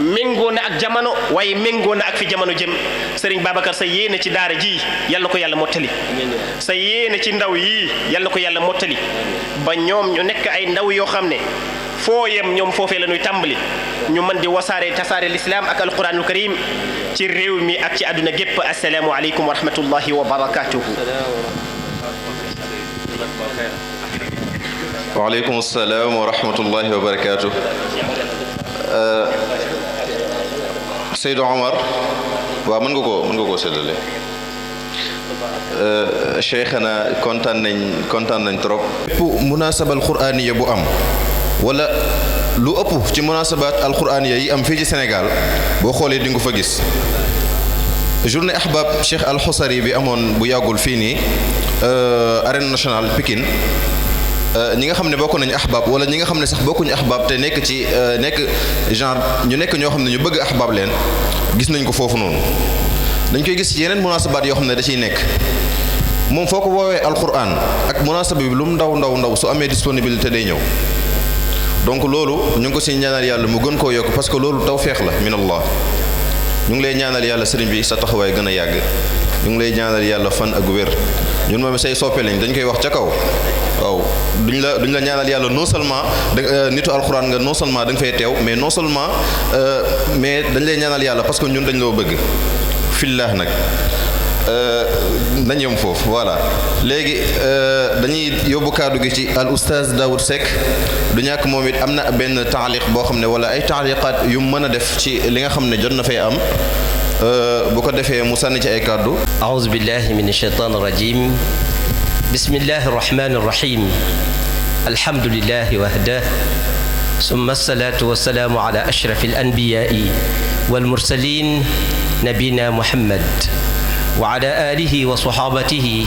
méngoo na ak jamono waaye méngoo na ak fi jamono jëm Serigne Babacar sa yéene ci daara ji yal na ko yàlla mottali sa yéene ci ndaw yii yal na ko yàlla mottali ba ñoom ñu nekk ay ndaw yoo xam ne foo yem ñoom foofee la ñuy tàmbali ñu mën di tasaare l'islam ak alquranul karim ci réew mi ak ci àdduna gépp assalaamu aleykum wa rahmatullahi wa barakatuhu. waaleykum salaam wa rahmatullahi wa barakatuh. Seydou Omar waaw mën nga koo séddale. Cheikhana kontaan nañ trop. bépp munasaba alquraaniya bu am wala lu ëpp ci munasabaat alquraaniya yi am fii ci Sénégal boo xoolee di nga fa gis journée ahbab Cheikh Al Xusari bi amoon bu yàggul fii nii arène nationale Pikine ñi nga xam ne bokk nañu ahbab wala ñi nga xam ne sax bokkuñu ahbab te nekk ci genre ñu nekk ñoo xam ne ñu bëgg ahbab leen gis nañ ko foofu noonu dañ koy gis ci yeneen munasabaat yoo xam ne da ciy nekk moom foo ko woowee alquran ak munasaba bi lu mu ndaw su amee disponibilité day ñëw donc loolu ñu ngi ko si ñaanal yàlla mu gën koo yokk parce que loolu tawfeex la min Allah ñu ngi lay ñaanal yàlla sëriñ bi sa taxawaay gën a yàgg ñu ngi lay ñaanal yàlla fan ak wér ñun moom say soppe lañ dañ koy wax ca kaw waaw duñ la ñaanal yàlla non seulement nitu alxuraan nga non seulement da nga fay teew mais non seulement mais dañ lay ñaanal yàlla parce que ñun dañ loo bëgg fillah nag nañ yem foofu voilà léegi dañuy yóbbu kaddu gi ci al oustaz Daoud Seck du ñàkk moom it am na benn taaliq boo xam ne wala ay taaliqaat yu mën a def ci li nga xam ne jot na fay am bu ko defee mu sànni ci ay kaddu. aouzu billahi min ashaytan rajim bismillahi rahmani rahim alhamdulillahi wahdah summa assalatu wassalamu ala ashraf alanbiyai walmursalin nabina muhammad wa ala alihi wa sahabatihi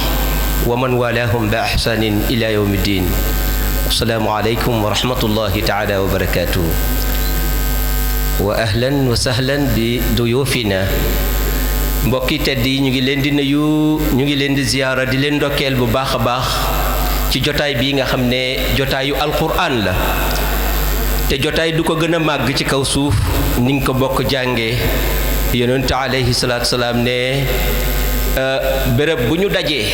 wa man walahum bi ihsanin ila yawmi ddin. Assalaamu aleykum wa rahmatullahi taala wa barakatuh. Wa ahlan wa sahlan bi duyufina. Mbokki tedd yi ñu ngi leen di nuyu ñu ngi leen di ziyaara di leen ndokkeel bu baax a baax ci jotaay bii nga xam ne jotaayu alquran la te jotaay du ko gën a màgg ci kaw suuf ni nga ko bokk jàngee yonent alayhi salaatu salaam ne béréb bu ñu dajee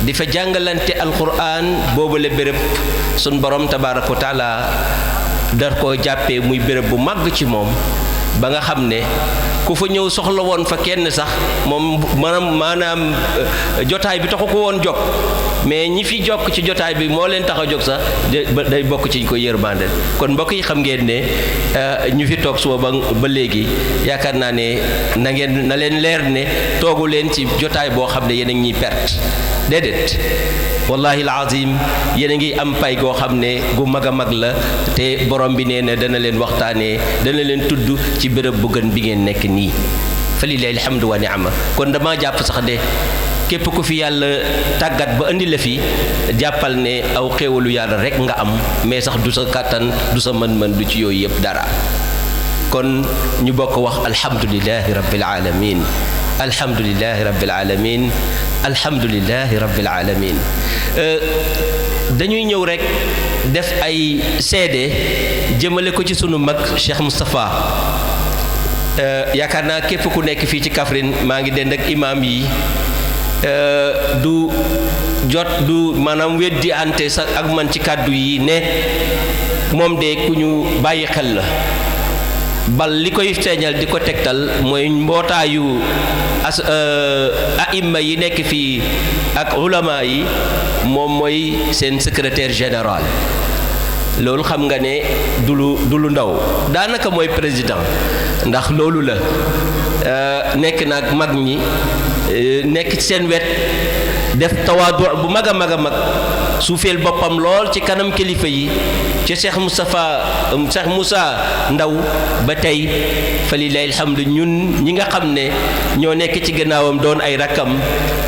di fa jàngalante alquran boobule béréb sun borom tabaaraka wa taala dar koo jàppee muy béréb bu màgg ci moom ba nga xam ne ku fa ñëw soxla woon fa kenn sax moom maanaam jotaay bi taxu ko woon jóg mais ñi fi jokk ci jotaay bi moo leen tax a jóg sax day bokk ci ko yërmande kon mbokk yi xam ngeen ne ñu fi toog suba ba léegi yaakaar naa ne na leen leer ne toogu leen ci jotaay boo xam ne yéen a ngi ñuy perte déedéet wallahi alazim yéen a ngi am pay goo xam ne gu mag a mag la te borom bi nee na dana leen waxtaanee dana leen tudd ci béréb bu gën bi ngeen nekk nii fa lillahi alhamdu wa ni'ma kon dama jàpp sax de képp ku fi yàlla tàggat ba indi la fi jàppal ne aw xéewalu yàlla rek nga am mais sax du sa kàttan du sa mën-mën du ci yooyu yëpp dara kon ñu bokk wax alhamdulillahi rabbil alamin alhamdulillahi rabbil alamin alhamdulillahi rabbil alamin dañuy ñëw rek def ay seede jëmale ko ci sunu mag Cheikh Moustapha yaakaar naa képp ku nekk fii ci Kaffrine maa ngi dend ak imaam yi du maanaam weddi ante sax ak man ci kàddu yi ne moom de ku ñu bàyyi xel la bal li koy feeñal di ko tegtal mooy mbootaayu aima yi nekk fii ak ulama yi moom mooy seen secrétaire général loolu xam nga ne du lu ndaw daanaka mooy président ndax loolu la nekk nag mag ñi nekk ci seen wet def tawaadu bu mag a mag a mag suufeel boppam lool ci kanam kilifa yi ci Cheikh Moussa Ndaw ba tey fa lillahi alhamdu ñun ñi nga xam ne ñoo nekk ci gannaawam doon ay rakkam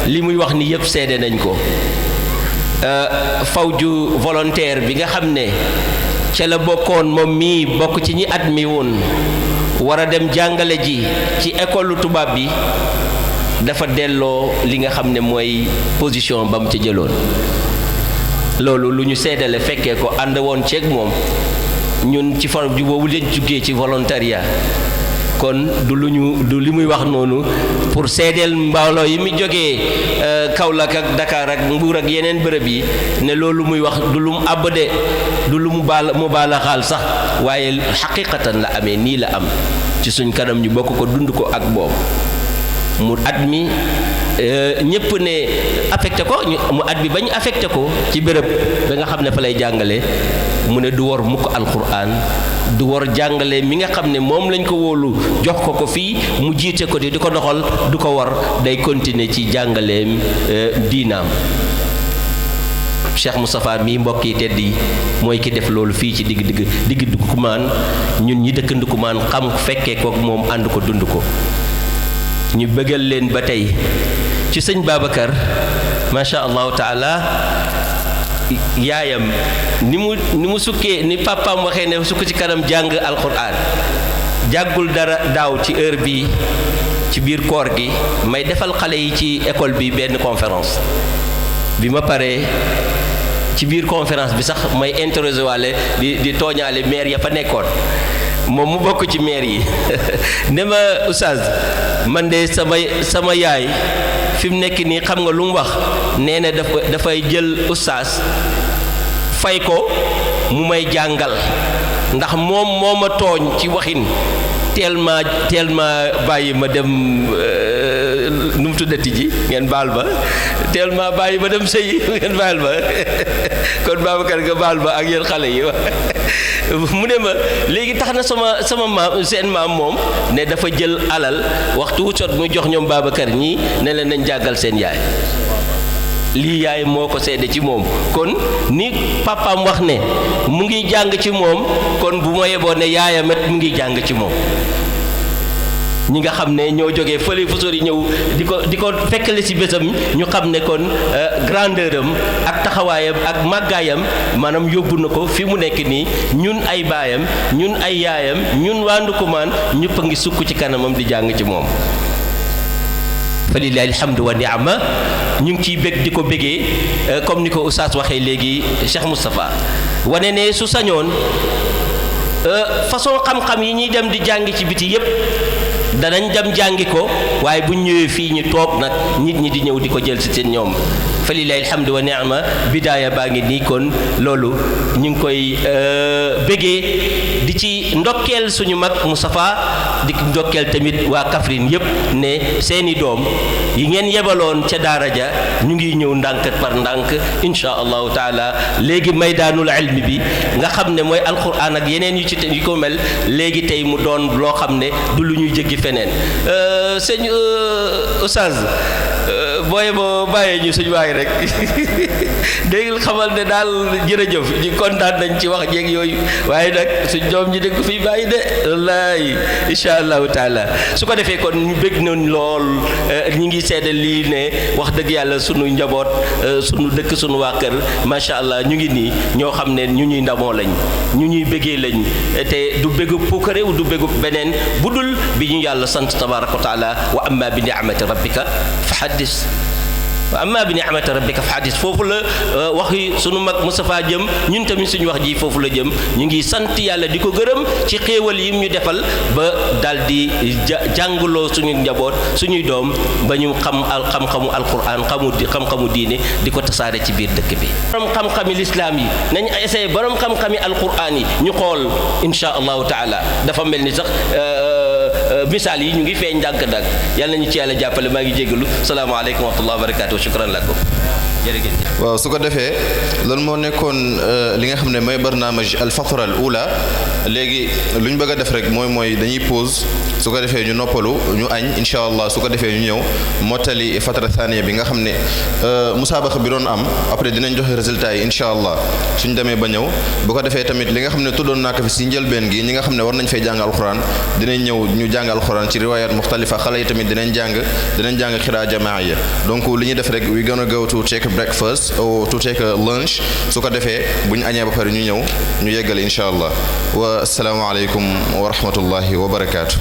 li muy wax ni yëpp seede nañ ko fawju volontaire bi nga xam ne ca la bokkoon moom mii bokk ci ñi at mi woon war a dem jàngale ji ci école tubaab bi dafa delloo li nga xam ne mooy position ba mu ca jëloon loolu lu ñu seedale fekkee ko ànd woon ceeg moom ñun ci forme ju boobu leen jugee ci volontariat kon du li muy wax noonu pour seedeel mbooloo yi mu jógee Kaolack ak Dakar ak Mbuur ak yeneen bërëb yi ne loolu muy wax du lu mu àbb de du lu mu baala xaal sax waaye xaqiqatan la amee nii la am ci suñ kanam ñu bokk ko dund ko ak boobu mu at mi ñëpp ne affecté ko mu at bi bañ affecté ko ci bërëb ba nga xam ne fa lay jàngale mu ne du war mukk alquran du war jàngale mi nga xam ne moom lañ ko wóolu jox ko fii mu jiite ko di ko doxal du ko war day continuer ci jàngaleem diinaam Cheikh Moustapha mii mbokk yi tedd yi mooy ki def loolu fii ci digg Ndoukoumane ñun ñi dëkk Ndoukoumane xam fekkee ko moom ànd ko dund ko ñu bëggal leen ba tey ci sëñ Babacar macha allahu taala yaayam ni mu sukkee ni papaam waxee ne sukk ci kanam jàng alquran jàggul dara daaw ci heure bi ci biir koor gi may defal xale yi ci école bi benn conférence bi ma paree ci biir conférence bi sax may interroger waale di tooñaale maire ya fa nekkoon moom mu bokk ci maire yi ne ma oustaz man de sama yaay fi mu nekk nii xam nga lu mu wax nee na dafay jël oustaz fay ko mu may jàngal ndax moom moo ma tooñ ci waxin teel ma bàyyi ma dem nu mu tuddati ji ngeen baal ba teel ma bàyyi ma dem sëyi ngeen baal ba kon Babacar nga baal ba ak yéen xale yi mu ne ma léegi tax na sama maam seen maam moom ne dafa jël alal waxtu wu sot muy jox ñoom Babacar ñii ne leen nañ jàggal seen yaay lii yaay moo ko seede ci moom kon ni papaam wax ne mu ngi jàng ci moom kon bu ma yeboo ne yaayamet mu ngi jàng ci moom ñi nga xam ne ñoo jógee fële fu sori ñëw di ko fekkale ci bésam ñu xam ne kon grandeur am ak taxawaayam ak màggaayam maanaam yóbbu na ko fi mu nekk nii ñun ay baayam ñun ay yaayam ñun waa Ndoukoumane ñëpp a ngi sukk ci kanamam di jàng ci moom fa lillahi alhamdu wa ni'ma ñu ngi ciy bég di ko bégee comme ni ko oustaz waxee léegi Cheikh Moustapha wane ne su sañoon façon xam-xam yi ñuy dem di jàng ci biti yépp danañ dem jàngi ko waaye bu ñëwee fii ñu toog nag nit ñi di ñëw di ko jël ci seen ñoom fa lillahi alhamdu wa ni'ma bidaaya baa ngi nii kon loolu ñu ngi koy bégee di ci ndokkeel suñu mag Moustapha di ndokkeel tamit waa Kaffrine yépp ne seeni doom yi ngeen yebaloon ca daara ja ñu ngi ñëw ndànk par ndànk insha allahu taala léegi maydaanul ilmi bi nga xam ne mooy alquran ak yeneen yu ci yu ko mel léegi tey mu doon loo xam ne du lu ñuy jéggi feneen sëñ Oustaz booye boo bàyyee ñu suñu waay rek dégg xamal ne daal jërëjëf ñu kontaan nañ ci wax jeeg yooyu waaye nag suñ doom ñi dégg fiy bàyyi de wallaay insha allahu taala su ko defee kon ñu bëgg nañ lool ñi ngi seede lii ne wax dëgg yàlla sunu njaboot sunu dëkk sunu waa kër macha allah ñu ngi nii ñoo xam ne ñu ñuy ndamoo lañ ñu ñuy bëggee lañ te du bëggu puukare du bëggu beneen bu dul bi ñu yàlla sant tabaraka wa taala wa amma bi ni'mati rabbika fa haddis wa amma bi ni'mati rabbika fa hadis foofu la waxi sunu mag Moustapha jëm ñun tamit suñu wax ji foofu la jëm ñu ngi sant yàlla di ko gërëm ci xéewal yi ñu defal ba daal di jàngloo suñu njaboot suñuy doom ba ñu xam-xamu alquran xam-xamu diine di ko tasaare ci biir dëkk bi borom xam-xami lislaam yi nañ essayé borom xam-xami alquran yi ñu xool insha allahu taala dafa mel ni sax misaal yi ñu ngi feeñ ndànk-ndànk yàlla nañu ci yàlla jàppale maa ngi jégalu salaamaaleykum wa rahmatullahi wa barakatuh shukran lakum jërëjëf. waaw su ko defee loolu moo nekkoon li nga xam ne mooy barnaamaj al fatra al ula léegi lu ñu bëgg a def rek mooy dañuy pause su ko defee ñu noppalu ñu añ incha allah su ko defee ñu ñëw mottali fatra thaniya bi nga xam ne musaabaqa bi doon am après dinañ joxe résultat yi incha allah suñ demee ba ñëw bu ko defee tamit li nga xam ne tuddoon naa ko fi si njëlbeen gi ñi nga xam ne war nañ fay jàng alquran dinañ ñëw ñu jàng alquran ci riwayat muxtalifa xale yi tamit dinañ jàng xiraa jamaaiya donc li ñuy def rek we gonna go to take a breakfast or to take a lunch su ko defee bu ñu añee ba pare ñu ñëw ñu yeggale incha allah wa assalaamu aleykum wa rahmatullahi wa barakaatu